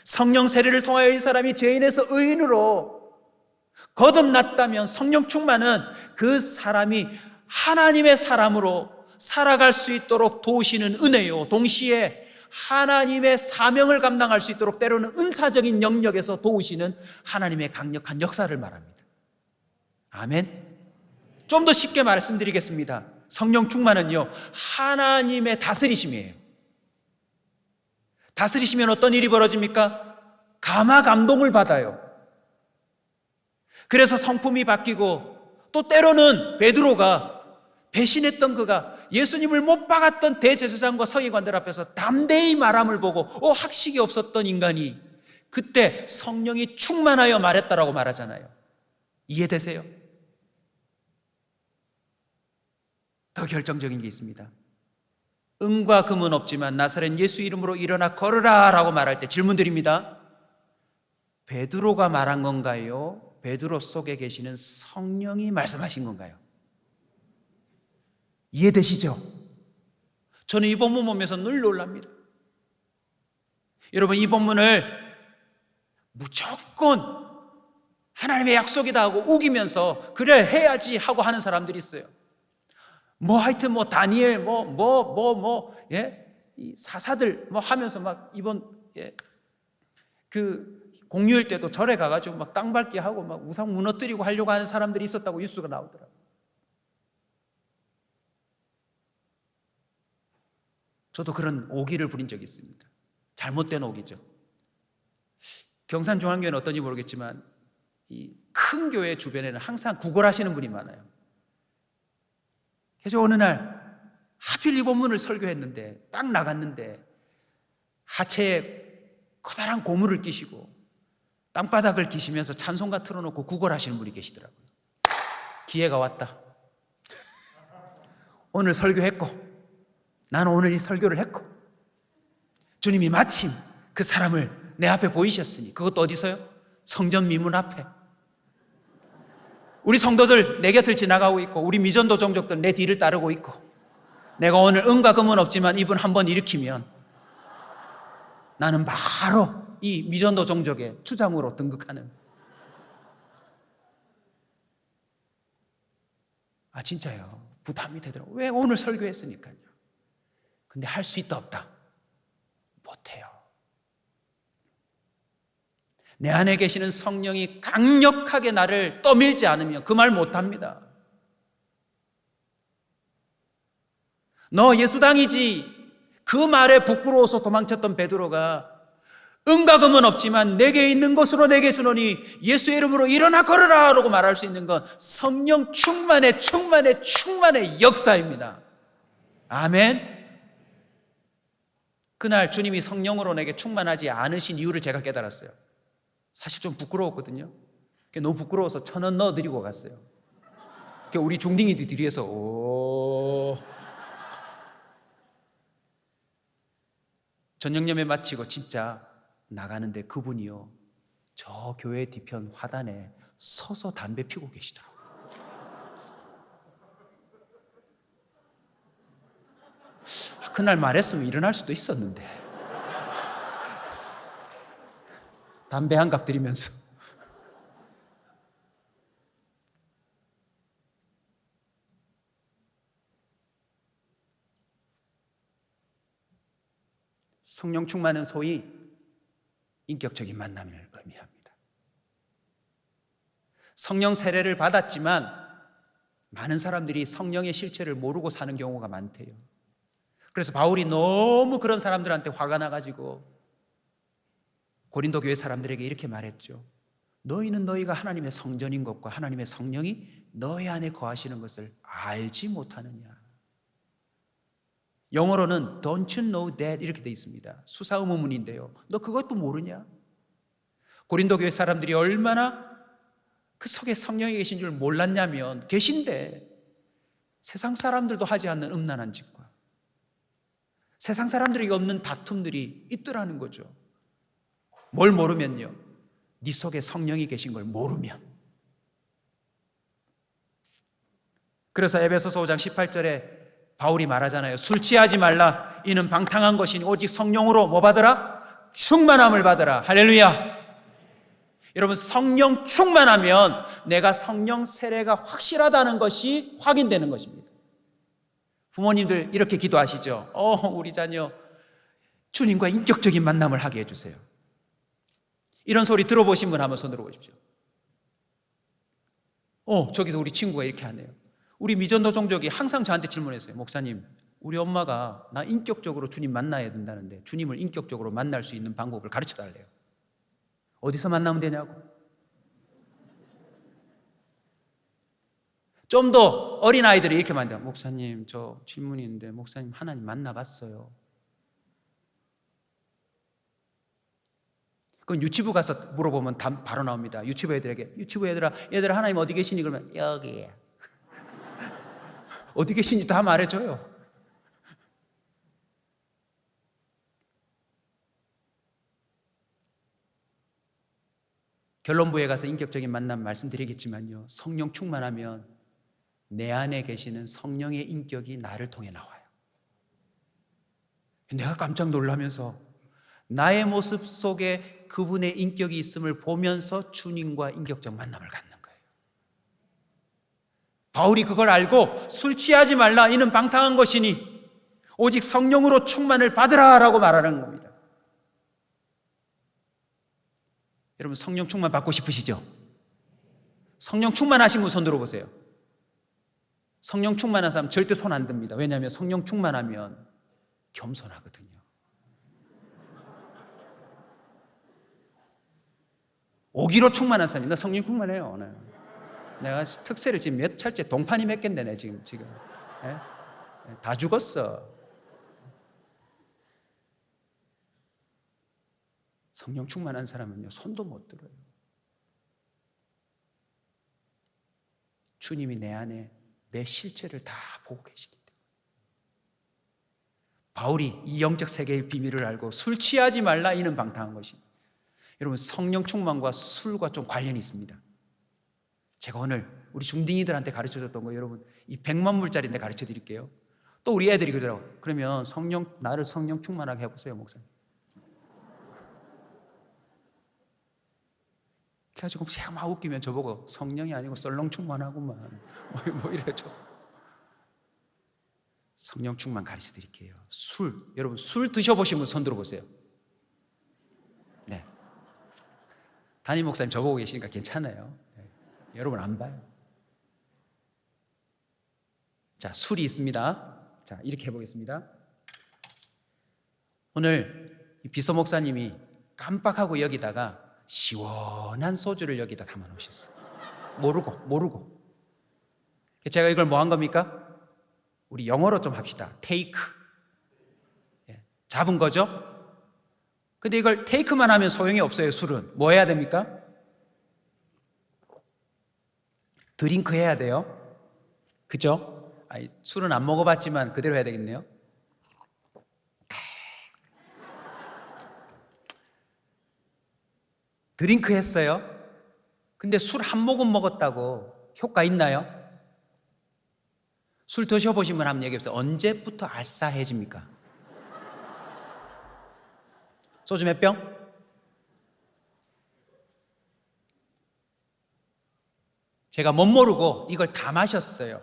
성령 세례를 통하여 이 사람이 죄인에서 의인으로 거듭났다면 성령 충만은 그 사람이 하나님의 사람으로 살아갈 수 있도록 도우시는 은혜요, 동시에 하나님의 사명을 감당할 수 있도록 때로는 은사적인 영역에서 도우시는 하나님의 강력한 역사를 말합니다. 아멘. 좀 더 쉽게 말씀드리겠습니다. 성령 충만은요, 하나님의 다스리심이에요. 다스리시면 어떤 일이 벌어집니까? 감화 감동을 받아요. 그래서 성품이 바뀌고, 또 때로는 베드로가 배신했던 그가 예수님을 못 박았던 대제사장과 서기관들 앞에서 담대히 말함을 보고 학식이 없었던 인간이 그때 성령이 충만하여 말했다라고 말하잖아요. 이해되세요? 더 결정적인 게 있습니다. 은과 금은 없지만 나사렛 예수 이름으로 일어나 걸으라 라고 말할 때 질문 드립니다. 베드로가 말한 건가요? 베드로 속에 계시는 성령이 말씀하신 건가요? 이해되시죠? 저는 이 본문 보면서 늘 놀랍니다. 여러분, 이 본문을 무조건 하나님의 약속이다 하고 우기면서 그래 해야지 하고 하는 사람들이 있어요. 하여튼 다니엘 이 사사들 하면서 막 이번 그 공휴일 때도 절에 가가지고 막 땅 밟기 하고 막 우상 무너뜨리고 하려고 하는 사람들이 있었다고 뉴스가 나오더라고요. 저도 그런 오기를 부린 적이 있습니다. 잘못된 오기죠. 경산중앙교회는 어떤지 모르겠지만 이 큰 교회 주변에는 항상 구걸하시는 분이 많아요. 그래서 어느 날 하필 이 본문을 설교했는데 딱 나갔는데 하체에 커다란 고무를 끼시고 땅바닥을 기시면서 찬송가 틀어놓고 구걸하시는 분이 계시더라고요. 기회가 왔다. 오늘 설교했고 나는 오늘 이 설교를 했고 주님이 마침 그 사람을 내 앞에 보이셨으니, 그것도 어디서요? 성전 미문 앞에. 우리 성도들 내 곁을 지나가고 있고, 우리 미전도 종족들 내 뒤를 따르고 있고, 내가 오늘 은과 금은 없지만 이분 한번 일으키면 나는 바로 이 미전도 종족의 주장으로 등극하는. 진짜요. 부담이 되더라고요. 왜 오늘 설교했으니까요. 근데 할 수 있다 없다? 못해요. 내 안에 계시는 성령이 강력하게 나를 떠밀지 않으면 그 말 못합니다. 너 예수당이지, 그 말에 부끄러워서 도망쳤던 베드로가 은과 금은 없지만 내게 있는 것으로 내게 주노니 예수의 이름으로 일어나 걸으라 라고 말할 수 있는 건 성령 충만의 역사입니다. 아멘. 그날 주님이 성령으로 내게 충만하지 않으신 이유를 제가 깨달았어요. 사실 좀 부끄러웠거든요. 너무 부끄러워서 1,000원 넣어드리고 갔어요. 우리 중딩이들 뒤에서 저녁 예배 마치고 진짜 나가는데 그분이요, 저 교회 뒤편 화단에 서서 담배 피우고 계시더라고요. 그날 말했으면 일어날 수도 있었는데, 담배 한 갑 드리면서. 성령 충만은 소위 인격적인 만남을 의미합니다. 성령 세례를 받았지만 많은 사람들이 성령의 실체를 모르고 사는 경우가 많대요. 그래서 바울이 너무 그런 사람들한테 화가 나가지고 고린도 교회 사람들에게 이렇게 말했죠. 너희는 너희가 하나님의 성전인 것과 하나님의 성령이 너희 안에 거하시는 것을 알지 못하느냐. 영어로는 Don't you know that 이렇게 돼 있습니다. 수사의문인데요. 너 그것도 모르냐? 고린도 교회 사람들이 얼마나 그 속에 성령이 계신 줄 몰랐냐면, 계신데 세상 사람들도 하지 않는 음란한 짓과 세상 사람들에게 없는 다툼들이 있더라는 거죠. 뭘 모르면요, 네 속에 성령이 계신 걸 모르면. 그래서 에베소서 5장 18절에 바울이 말하잖아요. 술 취하지 말라. 이는 방탕한 것이니 오직 성령으로 뭐 받으라? 충만함을 받으라. 할렐루야. 여러분, 성령 충만하면 내가 성령 세례가 확실하다는 것이 확인되는 것입니다. 부모님들 이렇게 기도하시죠. 우리 자녀 주님과 인격적인 만남을 하게 해주세요. 이런 소리 들어보신 분 한번 손 들어보십시오. 저기서 우리 친구가 이렇게 하네요. 우리 미전도 종족이 항상 저한테 질문했어요. 목사님, 우리 엄마가 나 인격적으로 주님 만나야 된다는데 주님을 인격적으로 만날 수 있는 방법을 가르쳐 달래요. 어디서 만나면 되냐고. 좀 더 어린아이들이 이렇게 말해요. 목사님, 저 질문이 있는데 목사님 하나님 만나봤어요. 그건 유치부 가서 물어보면 답 바로 나옵니다. 유치부 애들에게, 유치부 얘들아 하나님 어디 계시니? 그러면 여기에. 어디 계신지 다 말해줘요. 결론부에 가서 인격적인 만남 말씀드리겠지만요, 성령 충만하면 내 안에 계시는 성령의 인격이 나를 통해 나와요. 내가 깜짝 놀라면서 나의 모습 속에 그분의 인격이 있음을 보면서 주님과 인격적 만남을 갖는 거예요. 바울이 그걸 알고 술 취하지 말라. 이는 방탕한 것이니 오직 성령으로 충만을 받으라 라고 말하는 겁니다. 여러분, 성령 충만 받고 싶으시죠? 성령 충만하신 분 손 들어보세요. 성령 충만한 사람 절대 손 안 듭니다. 왜냐하면 성령 충만하면 겸손하거든요. 오기로 충만한 사람이, 나 성령 충만해요. 오늘. 내가 특세를 지금 몇 차례째, 동판이 몇 개인데 지금 다 죽었어. 성령 충만한 사람은요, 손도 못 들어요. 주님이 내 안에 내 실체를 다 보고 계시기 때문에. 바울이 이 영적 세계의 비밀을 알고 술 취하지 말라 이는 방탕한 것입니다. 여러분, 성령 충만과 술과 좀 관련이 있습니다. 제가 오늘 우리 중딩이들한테 가르쳐줬던 거 여러분 이 100만 불짜리인데 가르쳐 드릴게요. 또 우리 애들이 그러더라고. 그러면 나를 성령 충만하게 해보세요, 목사님. 그래가지고 막 웃기면 저보고 성령이 아니고 썰렁 충만하구만 뭐 이래죠. 성령 충만 가르쳐 드릴게요. 여러분 술 드셔보신 분 손 들어보세요. 네. 담임 목사님 저보고 계시니까 괜찮아요. 네. 여러분 안 봐요. 자, 술이 있습니다. 자, 이렇게 해보겠습니다. 오늘 비서 목사님이 깜빡하고 여기다가 시원한 소주를 여기다 담아 놓으셨어요. 모르고. 제가 이걸 뭐 한 겁니까? 우리 영어로 좀 합시다. 테이크. 잡은 거죠? 근데 이걸 테이크만 하면 소용이 없어요. 술은 뭐 해야 됩니까? 드링크 해야 돼요. 그죠? 술은 안 먹어봤지만 그대로 해야 되겠네요. 드링크 했어요. 근데 술 한 모금 먹었다고 효과 있나요? 술 드셔보신 분 한번 얘기해보세요. 언제부터 알싸해집니까? 소주 몇 병? 제가 못 모르고 이걸 다 마셨어요.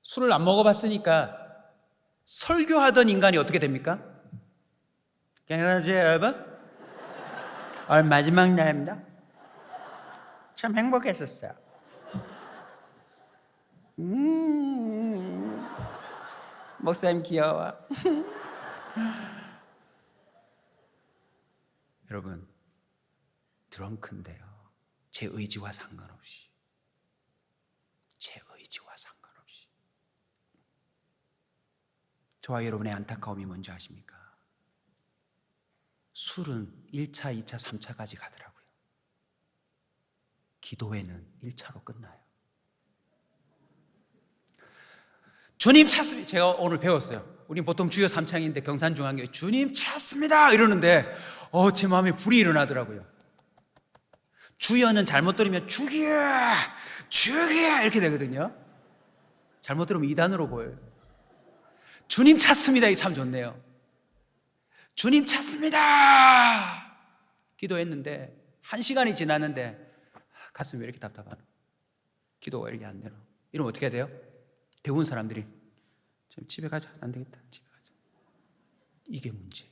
술을 안 먹어봤으니까 설교하던 인간이 어떻게 됩니까? 괜찮으세요, 여러분? 오늘 마지막 날입니다. 참 행복했었어요. 목사님 귀여워. 여러분, 드렁큰데요. 제 의지와 상관없이. 저와 여러분의 안타까움이 뭔지 아십니까? 술은 1차, 2차, 3차까지 가더라고요. 기도회는 1차로 끝나요. 주님 찾습니다. 제가 오늘 배웠어요. 우린 보통 주여 3창인데 경산중앙교회 주님 찾습니다 이러는데 제 마음에 불이 일어나더라고요. 주여는 잘못 들으면 주기야 이렇게 되거든요. 잘못 들으면 2단으로 보여요. 주님 찾습니다. 이게 참 좋네요. 주님 찾습니다. 기도했는데 1시간이 지났는데 가슴이 왜 이렇게 답답하노? 기도가 이렇게 안 되노? 이러면 어떻게 해야 돼요? 대부분 사람들이 지금 집에 가자. 안 되겠다. 집에 가자. 이게 문제예요.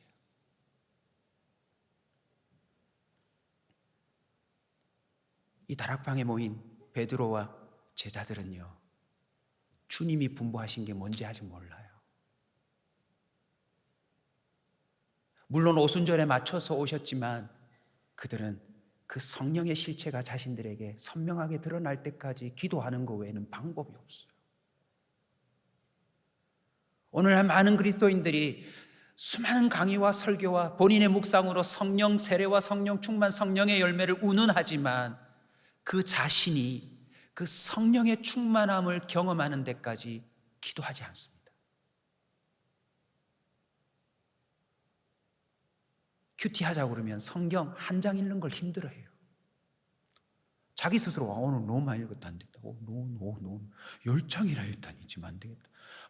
이 다락방에 모인 베드로와 제자들은요, 주님이 분부하신 게 뭔지 아직 몰라요. 물론 오순절에 맞춰서 오셨지만 그들은 그 성령의 실체가 자신들에게 선명하게 드러날 때까지 기도하는 것 외에는 방법이 없어요. 오늘날 많은 그리스도인들이 수많은 강의와 설교와 본인의 묵상으로 성령 세례와 성령 충만, 성령의 열매를 운운하지만 그 자신이 그 성령의 충만함을 경험하는 데까지 기도하지 않습니다. 큐티 하자고 그러면 성경 한 장 읽는 걸 힘들어해요. 자기 스스로 오늘 너무 많이 읽었다 안 됐다. 너무 10장이나 읽다니 지금 안 되겠다.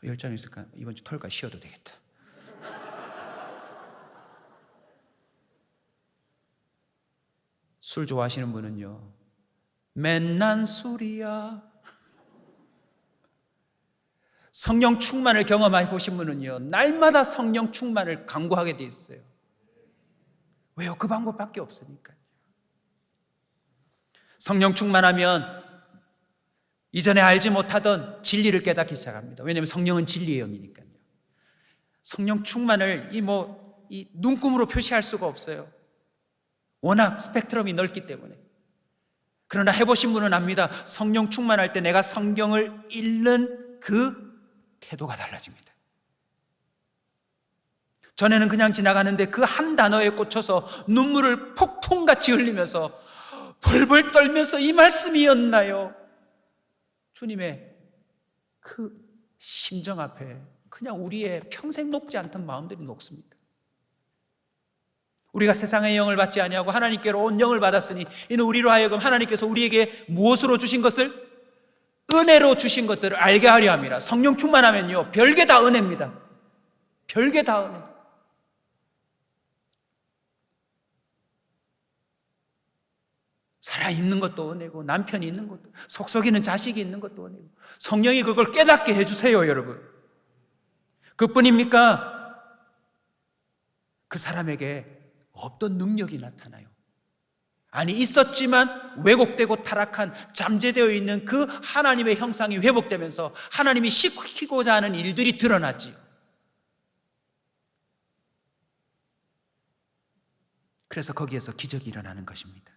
10장 있을까? 이번 주 털까 쉬어도 되겠다. 술 좋아하시는 분은요, 맨난 술이야. 성령 충만을 경험해 보신 분은요, 날마다 성령 충만을 강구하게 돼 있어요. 왜요? 그 방법밖에 없으니까요. 성령 충만하면 이전에 알지 못하던 진리를 깨닫기 시작합니다. 왜냐하면 성령은 진리의 영이니까요. 성령 충만을 이 눈금으로 표시할 수가 없어요. 워낙 스펙트럼이 넓기 때문에. 그러나 해보신 분은 압니다. 성령 충만할 때 내가 성경을 읽는 그 태도가 달라집니다. 전에는 그냥 지나가는데 그 한 단어에 꽂혀서 눈물을 폭풍같이 흘리면서 벌벌 떨면서 이 말씀이었나요? 주님의 그 심정 앞에 그냥 우리의 평생 녹지 않던 마음들이 녹습니다. 우리가 세상의 영을 받지 아니하고 하나님께로 온 영을 받았으니 이는 우리로 하여금 하나님께서 우리에게 무엇으로 주신 것을? 은혜로 주신 것들을 알게 하려 함이라. 성령 충만하면요, 별게 다 은혜입니다. 별게 다 은혜. 살아있는 것도 은혜고, 남편이 있는 것도, 속속이는 자식이 있는 것도 은혜고, 성령이 그걸 깨닫게 해주세요, 여러분. 그뿐입니까? 그 사람에게 없던 능력이 나타나요. 아니, 있었지만 왜곡되고 타락한, 잠재되어 있는 그 하나님의 형상이 회복되면서 하나님이 시키고자 하는 일들이 드러나지요. 그래서 거기에서 기적이 일어나는 것입니다.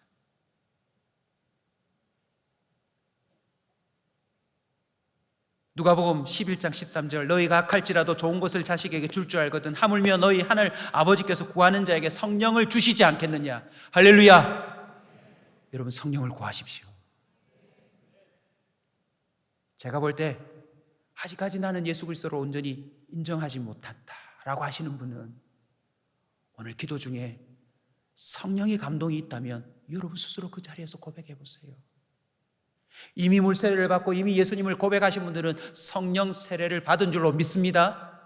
누가복음 11장 13절, 너희가 악할지라도 좋은 것을 자식에게 줄 줄 알거든 하물며 너희 하늘 아버지께서 구하는 자에게 성령을 주시지 않겠느냐. 할렐루야. 여러분, 성령을 구하십시오. 제가 볼 때 아직까지 나는 예수 그리스도를 온전히 인정하지 못한다 라고 하시는 분은 오늘 기도 중에 성령의 감동이 있다면 여러분 스스로 그 자리에서 고백해 보세요. 이미 물세례를 받고 이미 예수님을 고백하신 분들은 성령 세례를 받은 줄로 믿습니다.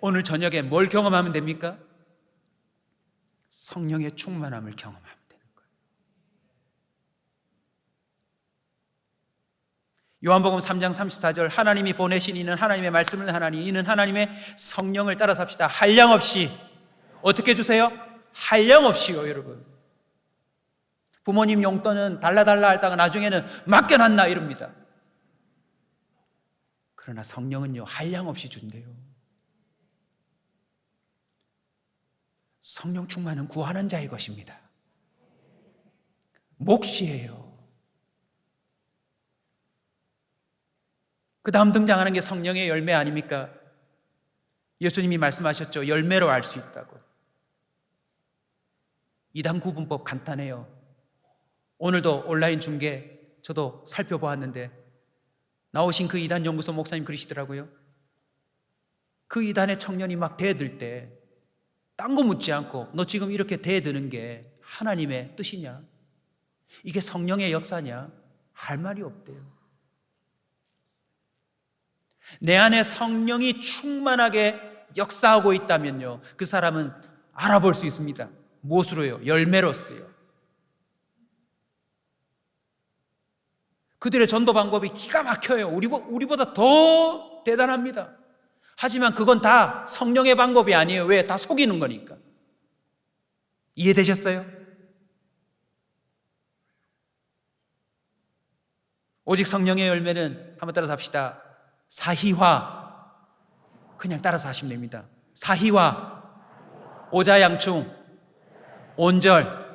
오늘 저녁에 뭘 경험하면 됩니까? 성령의 충만함을 경험하면 되는 거예요. 요한복음 3장 34절, 하나님이 보내신 이는 하나님의 말씀을 하나니 이는 하나님의 성령을 따라 삽시다. 한량없이. 어떻게 주세요? 한량없이요, 여러분. 부모님 용돈은 달라달라 하다가 나중에는 맡겨놨나 이럽니다. 그러나 성령은요, 한량없이 준대요. 성령 충만은 구하는 자의 것입니다. 몫이에요. 그 다음 등장하는 게 성령의 열매 아닙니까? 예수님이 말씀하셨죠. 열매로 알 수 있다고. 이단 구분법 간단해요. 오늘도 온라인 중계 저도 살펴보았는데 나오신 그 이단 연구소 목사님 그러시더라고요. 그 이단의 청년이 막 대들 때 딴 거 묻지 않고 너 지금 이렇게 대드는 게 하나님의 뜻이냐? 이게 성령의 역사냐? 할 말이 없대요. 내 안에 성령이 충만하게 역사하고 있다면요, 그 사람은 알아볼 수 있습니다. 무엇으로요? 열매로서요. 그들의 전도 방법이 기가 막혀요. 우리보다 더 대단합니다. 하지만 그건 다 성령의 방법이 아니에요. 왜? 다 속이는 거니까. 이해되셨어요? 오직 성령의 열매는 한번 따라서 합시다. 사희화. 그냥 따라서 하시면 됩니다. 사희화, 오자양충, 온절.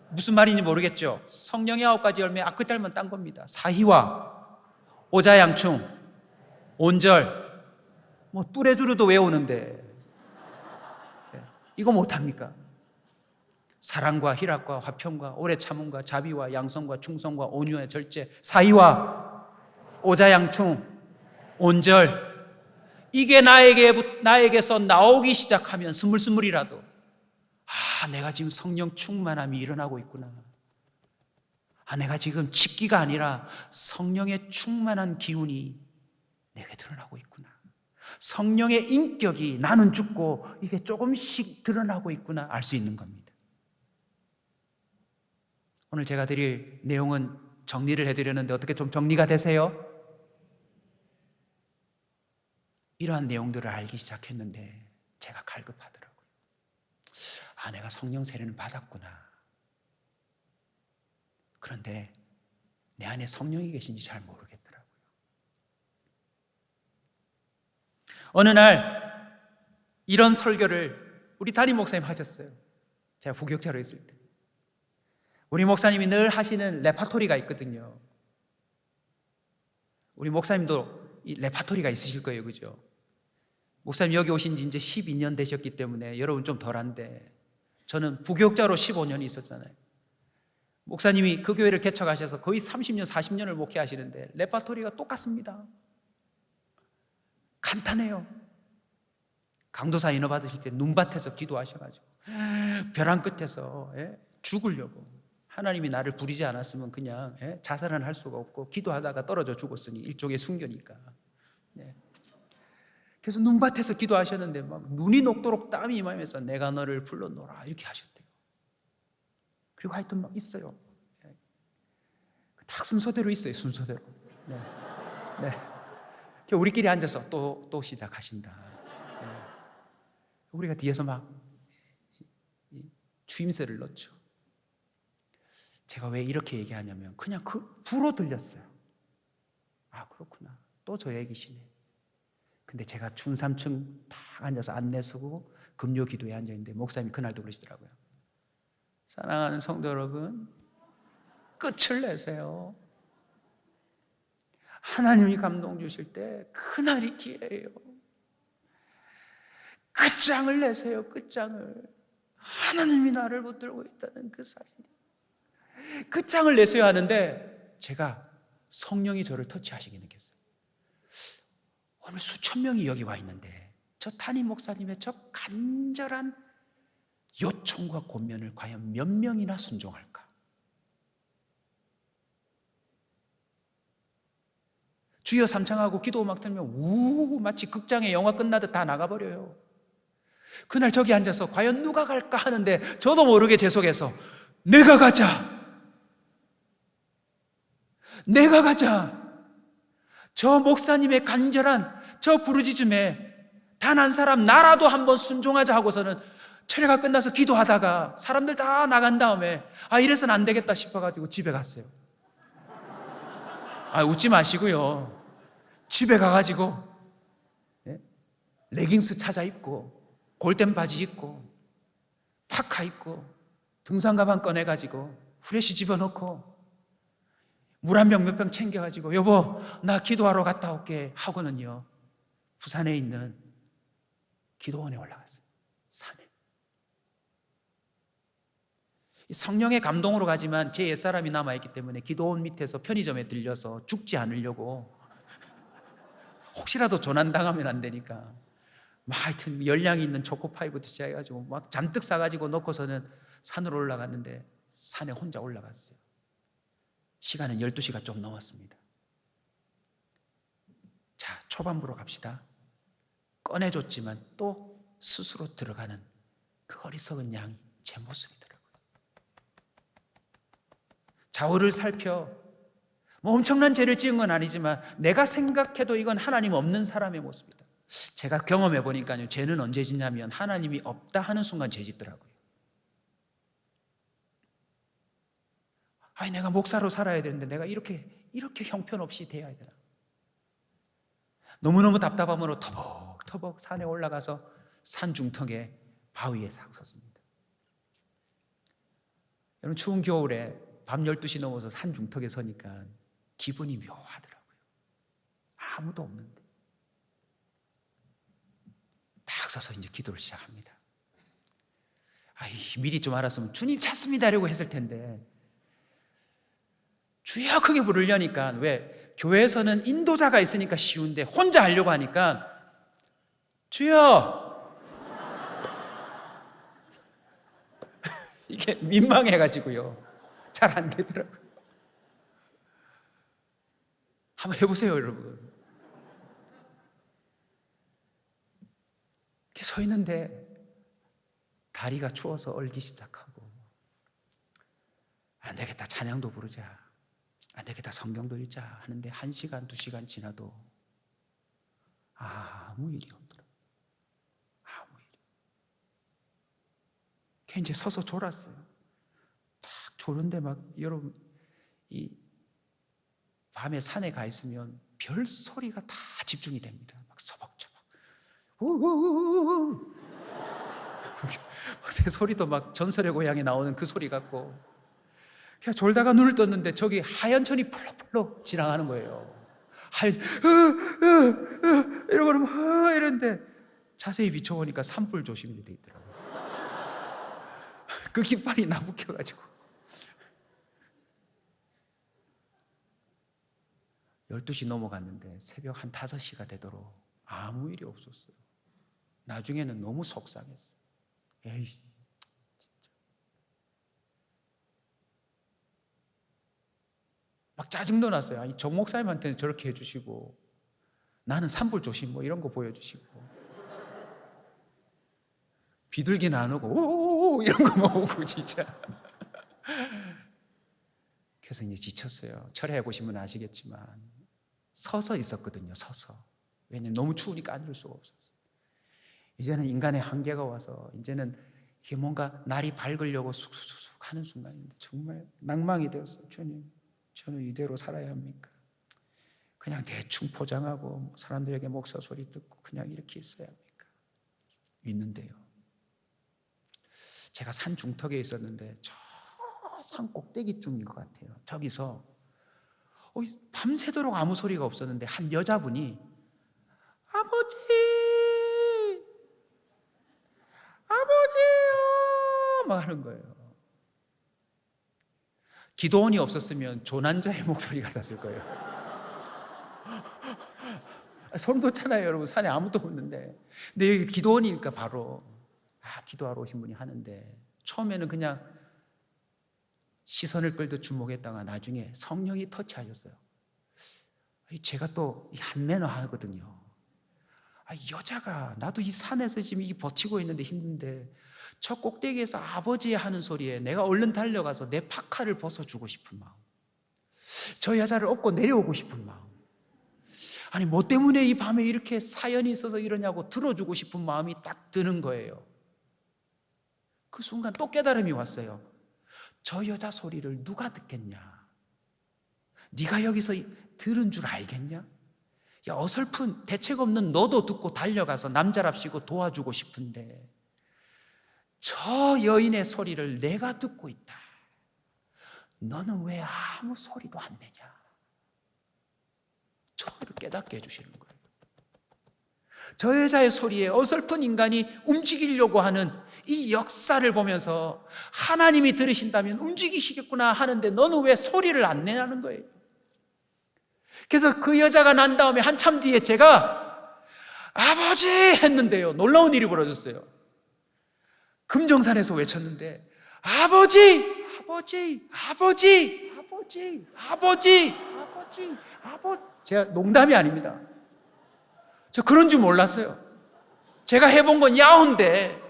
무슨 말인지 모르겠죠? 성령의 9가지 열매, 그 딸만 딴 겁니다. 사희화, 오자양충, 온절. 뭐 뚜레쥬르도 외우는데 이거 못합니까? 사랑과 희락과 화평과 오래 참음과 자비와 양성과 충성과 온유와 절제, 사희화, 오자양충, 온절. 이게 나에게서 나오기 시작하면 스물스물이라도 내가 지금 성령 충만함이 일어나고 있구나. 내가 지금 직기가 아니라 성령의 충만한 기운이 내게 드러나고 있구나. 성령의 인격이 나는 죽고 이게 조금씩 드러나고 있구나 알 수 있는 겁니다. 오늘 제가 드릴 내용은 정리를 해드렸는데 어떻게 좀 정리가 되세요? 이러한 내용들을 알기 시작했는데 제가 갈급하더라고요. 내가 성령 세례는 받았구나. 그런데 내 안에 성령이 계신지 잘 모르겠더라고요. 어느 날 이런 설교를 우리 담임 목사님 하셨어요. 제가 부교육자로 있을 때. 우리 목사님이 늘 하시는 레파토리가 있거든요. 우리 목사님도 이 레파토리가 있으실 거예요, 그죠? 목사님 여기 오신 지 이제 12년 되셨기 때문에 여러분 좀 덜한데 저는 부교육자로 15년이 있었잖아요. 목사님이 그 교회를 개척하셔서 거의 30년, 40년을 목회하시는데 레파토리가 똑같습니다. 간단해요. 강도사 인허 받으실 때 눈밭에서 기도하셔가지고 벼랑 끝에서 죽으려고, 하나님이 나를 부리지 않았으면 그냥 자살은 할 수가 없고 기도하다가 떨어져 죽었으니 일종의 순교니까. 그래서 눈밭에서 기도하셨는데 막 눈이 녹도록 땀이 임하면서 내가 너를 불러놓으라 이렇게 하셨대요. 그리고 하여튼 막 있어요. 딱 순서대로 있어요. 순서대로. 네. 우리끼리 앉아서 또 시작하신다. 우리가 뒤에서 막 주임새를 넣죠. 제가 왜 이렇게 얘기하냐면 그냥 그 부로 들렸어요. 아, 그렇구나. 또 저 얘기시네. 근데 제가 중3층 딱 앉아서 안내 서고 금요 기도에 앉아있는데 목사님이 그날도 그러시더라고요. 사랑하는 성도 여러분, 끝을 내세요. 하나님이 감동 주실 때 그날이 기회예요. 끝장을 내세요. 끝장을. 하나님이 나를 붙들고 있다는 그 사실. 끝장을 내세요 하는데 제가 성령이 저를 터치하시게 느꼈어요. 오늘 수천 명이 여기 와 있는데 저 담임 목사님의 저 간절한 요청과 권면을 과연 몇 명이나 순종할까? 주여 삼창하고 기도 음악 틀면 마치 극장의 영화 끝나듯 다 나가버려요. 그날 저기 앉아서 과연 누가 갈까 하는데 저도 모르게 제 속에서 내가 가자. 내가 가자. 저 목사님의 간절한 저 부르짖음에 단 한 사람 나라도 한번 순종하자 하고서는 철회가 끝나서 기도하다가 사람들 다 나간 다음에 이래서는 안 되겠다 싶어가지고 집에 갔어요. 웃지 마시고요. 집에 가가지고 레깅스 찾아 입고 골덴 바지 입고 파카 입고 등산 가방 꺼내가지고 후레쉬 집어넣고 물 한 병 몇 병 챙겨가지고 여보 나 기도하러 갔다 올게 하고는요 부산에 있는 기도원에 올라갔어요. 산에. 성령의 감동으로 가지만 제 옛사람이 남아있기 때문에 기도원 밑에서 편의점에 들려서 죽지 않으려고 혹시라도 조난당하면 안 되니까 막 하여튼 열량이 있는 초코파이부터 시작해가지고 막 잔뜩 싸가지고 놓고서는 산으로 올라갔는데 산에 혼자 올라갔어요. 시간은 12시가 좀 넘었습니다. 자, 초반부로 갑시다. 꺼내줬지만 또 스스로 들어가는 그 어리석은 양이 제 모습이더라고요. 좌우를 살펴 엄청난 죄를 지은 건 아니지만 내가 생각해도 이건 하나님 없는 사람의 모습이다. 제가 경험해 보니까요, 죄는 언제 짓냐면 하나님이 없다 하는 순간 죄 짓더라고요. 내가 목사로 살아야 되는데 내가 이렇게 형편없이 돼야 되나? 너무너무 답답함으로 터벅터벅 산에 올라가서 산 중턱에 바위에 싹 섰습니다. 여러분, 추운 겨울에 밤 12시 넘어서 산 중턱에 서니까 기분이 묘하더라고요. 아무도 없는데 딱 서서 이제 기도를 시작합니다. 미리 좀 알았으면 주님 찾습니다 이러고 했을 텐데 주여 크게 부르려니까, 왜 교회에서는 인도자가 있으니까 쉬운데 혼자 하려고 하니까 주여 이게 민망해가지고요 잘 안 되더라고요. 한번 해보세요 여러분. 이렇게 서 있는데 다리가 추워서 얼기 시작하고 안 되겠다 찬양도 부르자, 안 되겠다 성경도 읽자 하는데 1시간 2시간 지나도 아무 일이 없더라고요. 아무 일이. 걔 이제 서서 졸았어요. 딱 졸은데 막 여러분 이 밤에 산에 가 있으면 별 소리가 다 집중이 됩니다. 막 서벅저벅 우우우우 새 소리도 막 전설의 고향에 나오는 그 소리 같고, 그냥 졸다가 눈을 떴는데 저기 하얀 천이 펄럭펄럭 지나가는 거예요. 하얀 이러고 이러는데 자세히 비춰보니까 산불 조심이 돼 있더라고요. 그 깃발이 나부켜가지고 12시 넘어갔는데 새벽 한 5시가 되도록 아무 일이 없었어요. 나중에는 너무 속상했어. 에이, 진짜. 막 짜증도 났어요. 아니, 정 목사님한테는 저렇게 해주시고 나는 산불조심 뭐 이런 거 보여주시고 비둘기는 안 오고 오오오 이런 거만 오고 진짜. 그래서 이제 지쳤어요. 철회해 보시면 아시겠지만 서서 있었거든요. 서서. 왜냐면 너무 추우니까 앉을 수가 없었어요. 이제는 인간의 한계가 와서 이제는 이게 뭔가 날이 밝으려고 쑥쑥쑥 하는 순간인데 정말 낭망이 되었어요. 주님, 저는 이대로 살아야 합니까? 그냥 대충 포장하고 사람들에게 목사 소리 듣고 그냥 이렇게 있어야 합니까? 있는데요, 제가 산 중턱에 있었는데 저 산 꼭대기쯤인 것 같아요. 저기서 밤새도록 아무 소리가 없었는데 한 여자분이 아버지, 아버지요 막 하는 거예요. 기도원이 없었으면 조난자의 목소리 같았을 거예요. 소름 돋잖아요, 여러분. 산에 아무도 없는데. 근데 여기 기도원이니까 바로 기도하러 오신 분이 하는데, 처음에는 그냥 시선을 끌듯 주목했다가 나중에 성령이 터치하셨어요. 제가 또 한매너 하거든요. 여자가, 나도 이 산에서 지금 이 버티고 있는데 힘든데 저 꼭대기에서 아버지 하는 소리에 내가 얼른 달려가서 내 파카를 벗어주고 싶은 마음, 저 여자를 업고 내려오고 싶은 마음, 아니 뭐 때문에 이 밤에 이렇게 사연이 있어서 이러냐고 들어주고 싶은 마음이 딱 드는 거예요. 그 순간 또 깨달음이 왔어요. 저 여자 소리를 누가 듣겠냐? 네가 여기서 들은 줄 알겠냐? 야, 어설픈 대책 없는 너도 듣고 달려가서 남자랍시고 도와주고 싶은데 저 여인의 소리를 내가 듣고 있다. 너는 왜 아무 소리도 안 내냐? 저를 깨닫게 해주시는 거예요. 저 여자의 소리에 어설픈 인간이 움직이려고 하는 이 역사를 보면서 하나님이 들으신다면 움직이시겠구나 하는데 너는 왜 소리를 안 내냐는 거예요. 그래서 그 여자가 난 다음에 한참 뒤에 제가 아버지 했는데요, 놀라운 일이 벌어졌어요. 금정산에서 외쳤는데 아버지, 아버지, 아버지, 아버지, 아버지, 아버지, 아버지. 제가 농담이 아닙니다. 저 그런 줄 몰랐어요. 제가 해본 건 야호인데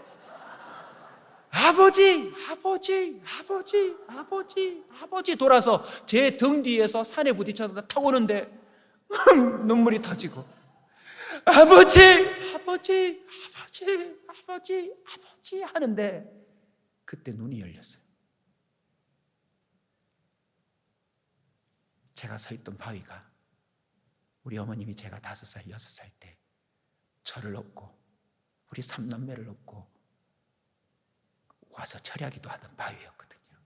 아버지, 아버지, 아버지, 아버지, 아버지 돌아서 제 등 뒤에서 산에 부딪혀서 타고 오는데 눈물이 터지고 아버지, 아버지, 아버지, 아버지, 아버지 하는데 그때 눈이 열렸어요. 제가 서 있던 바위가 우리 어머님이 제가 5살, 6살 때 저를 업고 우리 3남매를 업고 와서 철야기도 하던 바위였거든요.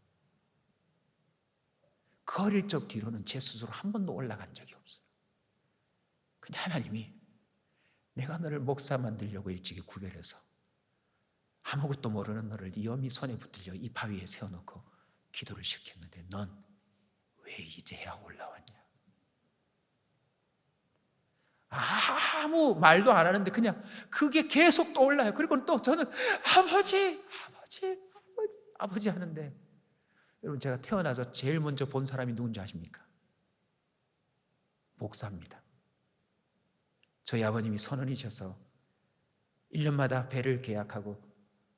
그 어릴 적 뒤로는 제 스스로 한 번도 올라간 적이 없어요. 근데 하나님이 내가 너를 목사 만들려고 일찍이 구별해서 아무것도 모르는 너를 네 어미 손에 붙들려 이 바위에 세워놓고 기도를 시켰는데 넌 왜 이제야 올라왔냐? 아무 말도 안 하는데 그냥 그게 계속 떠올라요. 그리고 또 저는 아버지, 아버지, 아버지, 아버지 하는데, 여러분 제가 태어나서 제일 먼저 본 사람이 누군지 아십니까? 목사입니다. 저희 아버님이 선원이셔서 1년마다 배를 계약하고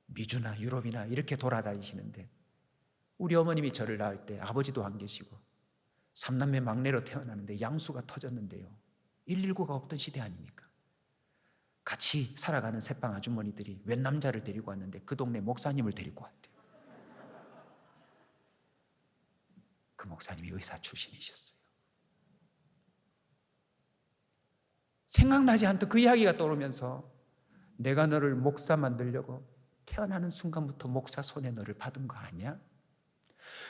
미주나 유럽이나 이렇게 돌아다니시는데 우리 어머님이 저를 낳을 때 아버지도 안 계시고 3남매 막내로 태어나는데 양수가 터졌는데요, 119가 없던 시대 아닙니까? 같이 살아가는 새빵 아주머니들이 웬 남자를 데리고 왔는데 그 동네 목사님을 데리고 왔대요. 그 목사님이 의사 출신이셨어요. 생각나지 않던 그 이야기가 떠오르면서 내가 너를 목사 만들려고 태어나는 순간부터 목사 손에 너를 받은 거 아니야?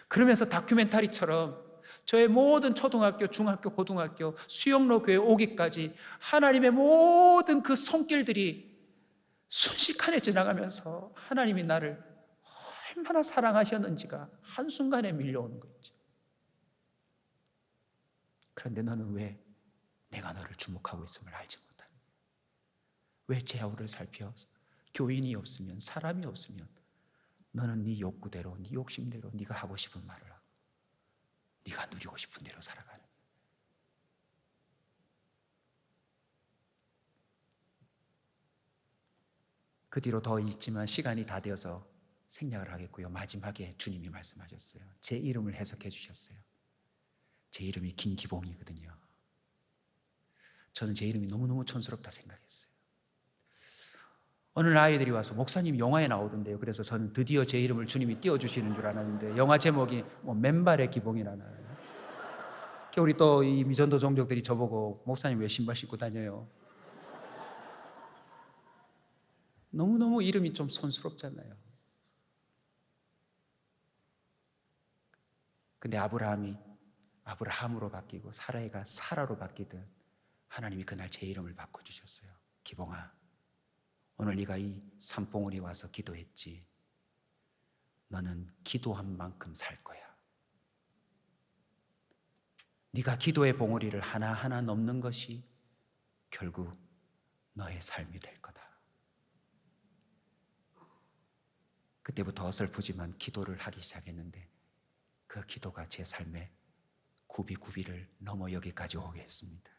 그러면서 다큐멘터리처럼 저의 모든 초등학교, 중학교, 고등학교, 수영로 교회 오기까지 하나님의 모든 그 손길들이 순식간에 지나가면서 하나님이 나를 얼마나 사랑하셨는지가 한순간에 밀려오는 거 있죠. 그런데 너는 왜 내가 너를 주목하고 있음을 알지 못하느냐? 왜 좌우를 살펴? 교인이 없으면, 사람이 없으면 너는 네 욕구대로, 네 욕심대로 네가 하고 싶은 말을 하고 네가 누리고 싶은 대로 살아가는. 그 뒤로 더 있지만 시간이 다 되어서 생략을 하겠고요. 마지막에 주님이 말씀하셨어요. 제 이름을 해석해 주셨어요. 제 이름이 김기봉이거든요. 저는 제 이름이 너무너무 촌스럽다 생각했어요. 어느 아이들이 와서 목사님 영화에 나오던데요. 그래서 저는 드디어 제 이름을 주님이 띄워주시는 줄 알았는데 영화 제목이 뭐 맨발의 기봉이라나요. 우리 또 이 미전도 종족들이 저보고 목사님 왜 신발 신고 다녀요? 너무너무 이름이 좀 촌스럽잖아요. 근데 아브라함이 아브라함으로 바뀌고 사라이가 사라로 바뀌듯 하나님이 그날 제 이름을 바꿔주셨어요. 기봉아, 오늘 네가 이 산봉우리 와서 기도했지. 너는 기도한 만큼 살 거야. 네가 기도의 봉우리를 하나하나 넘는 것이 결국 너의 삶이 될 거다. 그때부터 어설프지만 기도를 하기 시작했는데 그 기도가 제 삶의 구비구비를 넘어 여기까지 오게 했습니다.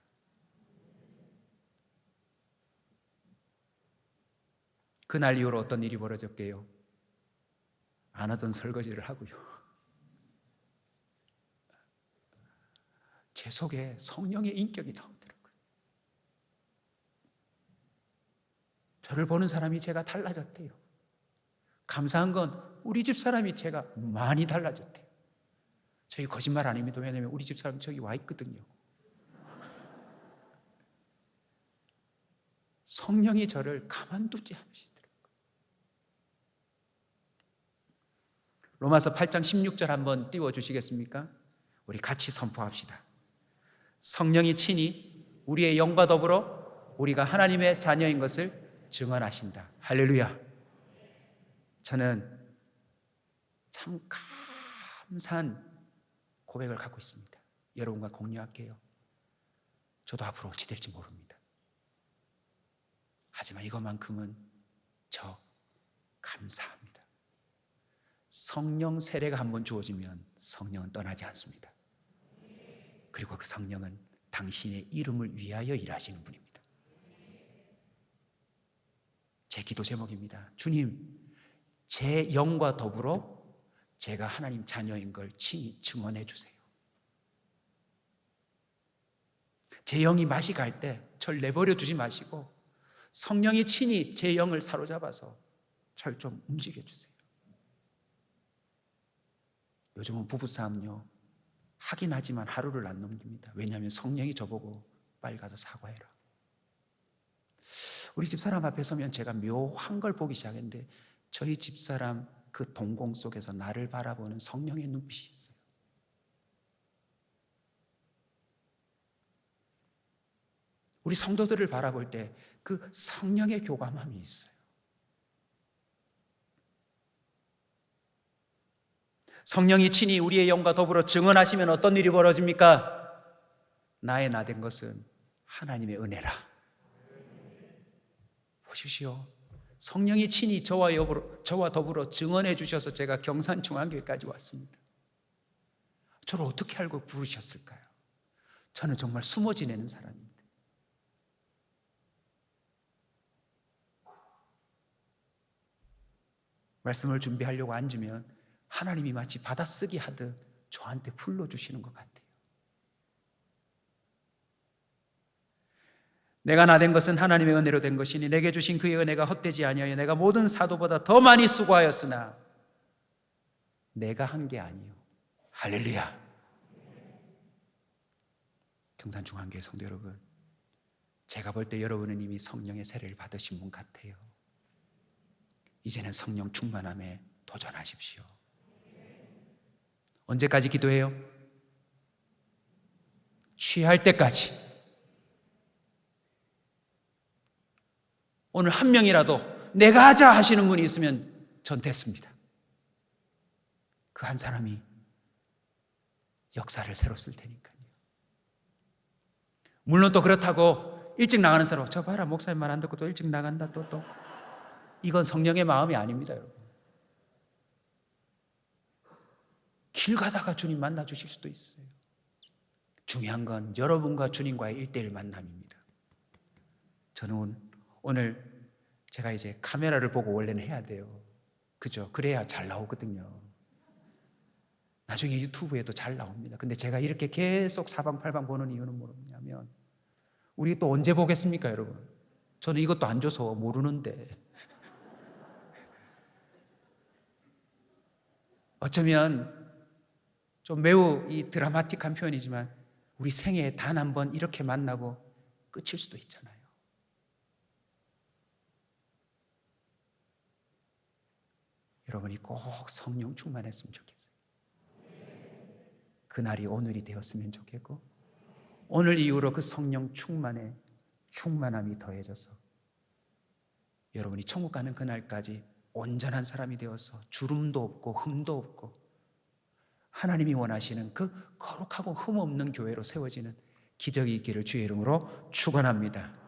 그날 이후로 어떤 일이 벌어졌게요? 안 하던 설거지를 하고요. 제 속에 성령의 인격이 나오더라고요. 저를 보는 사람이 제가 달라졌대요. 감사한 건 우리 집 사람이 제가 많이 달라졌대요. 저희 거짓말 아닙니다. 왜냐하면 우리 집 사람 저기 와 있거든요. 성령이 저를 가만두지 않으시더라고요. 로마서 8장 16절 한번 띄워주시겠습니까? 우리 같이 선포합시다. 성령이 친히 우리의 영과 더불어 우리가 하나님의 자녀인 것을 증언하신다. 할렐루야. 저는 참 감사한 고백을 갖고 있습니다. 여러분과 공유할게요. 저도 앞으로 어찌 될지 모릅니다. 하지만 이것만큼은 저 감사합니다. 성령 세례가 한번 주어지면 성령은 떠나지 않습니다. 그리고 그 성령은 당신의 이름을 위하여 일하시는 분입니다. 제 기도 제목입니다. 주님, 제 영과 더불어 제가 하나님 자녀인 걸 친히 증언해 주세요. 제 영이 맛이 갈 때 절 내버려 두지 마시고 성령이 친히 제 영을 사로잡아서 절 좀 움직여 주세요. 요즘은 부부싸움요 하긴 하지만 하루를 안 넘깁니다. 왜냐하면 성령이 저보고 빨리 가서 사과해라. 우리 집사람 앞에 서면 제가 묘한 걸 보기 시작했는데 저희 집사람 그 동공 속에서 나를 바라보는 성령의 눈빛이 있어요. 우리 성도들을 바라볼 때 그 성령의 교감함이 있어요. 성령이 친히 우리의 영과 더불어 증언하시면 어떤 일이 벌어집니까? 나의 나된 것은 하나님의 은혜라. 보십시오. 성령이 친히 저와 더불어 증언해 주셔서 제가 경산중앙교회까지 왔습니다. 저를 어떻게 알고 부르셨을까요? 저는 정말 숨어 지내는 사람입니다. 말씀을 준비하려고 앉으면 하나님이 마치 받아쓰기 하듯 저한테 불러주시는 것 같아요. 내가 나된 것은 하나님의 은혜로 된 것이니 내게 주신 그의 은혜가 헛되지 아니하여 내가 모든 사도보다 더 많이 수고하였으나 내가 한 게 아니요. 할렐루야. 경산중앙교회 성도 여러분, 제가 볼 때 여러분은 이미 성령의 세례를 받으신 분 같아요. 이제는 성령 충만함에 도전하십시오. 언제까지 기도해요? 취할 때까지. 오늘 한 명이라도 내가 하자 하시는 분이 있으면 전 됐습니다. 그 한 사람이 역사를 새로 쓸 테니까요. 물론 또 그렇다고 일찍 나가는 사람, 저 봐라 목사님 말 안 듣고 또 일찍 나간다 또. 이건 성령의 마음이 아닙니다, 여러분. 길 가다가 주님 만나 주실 수도 있어요. 중요한 건 여러분과 주님과의 1:1 만남입니다. 저는 오늘 제가 이제 카메라를 보고 원래는 해야 돼요. 그죠? 그래야 잘 나오거든요. 나중에 유튜브에도 잘 나옵니다. 근데 제가 이렇게 계속 사방팔방 보는 이유는 뭐냐면 우리 또 언제 보겠습니까, 여러분? 저는 이것도 안 줘서 모르는데 어쩌면 좀 매우 이 드라마틱한 표현이지만 우리 생애에 단 한 번 이렇게 만나고 끝일 수도 있잖아요. 여러분이 꼭 성령 충만했으면 좋겠어요. 그날이 오늘이 되었으면 좋겠고 오늘 이후로 그 성령 충만함이 더해져서 여러분이 천국 가는 그날까지 온전한 사람이 되어서 주름도 없고 흠도 없고 하나님이 원하시는 그 거룩하고 흠 없는 교회로 세워지는 기적이 있기를 주의 이름으로 축원합니다.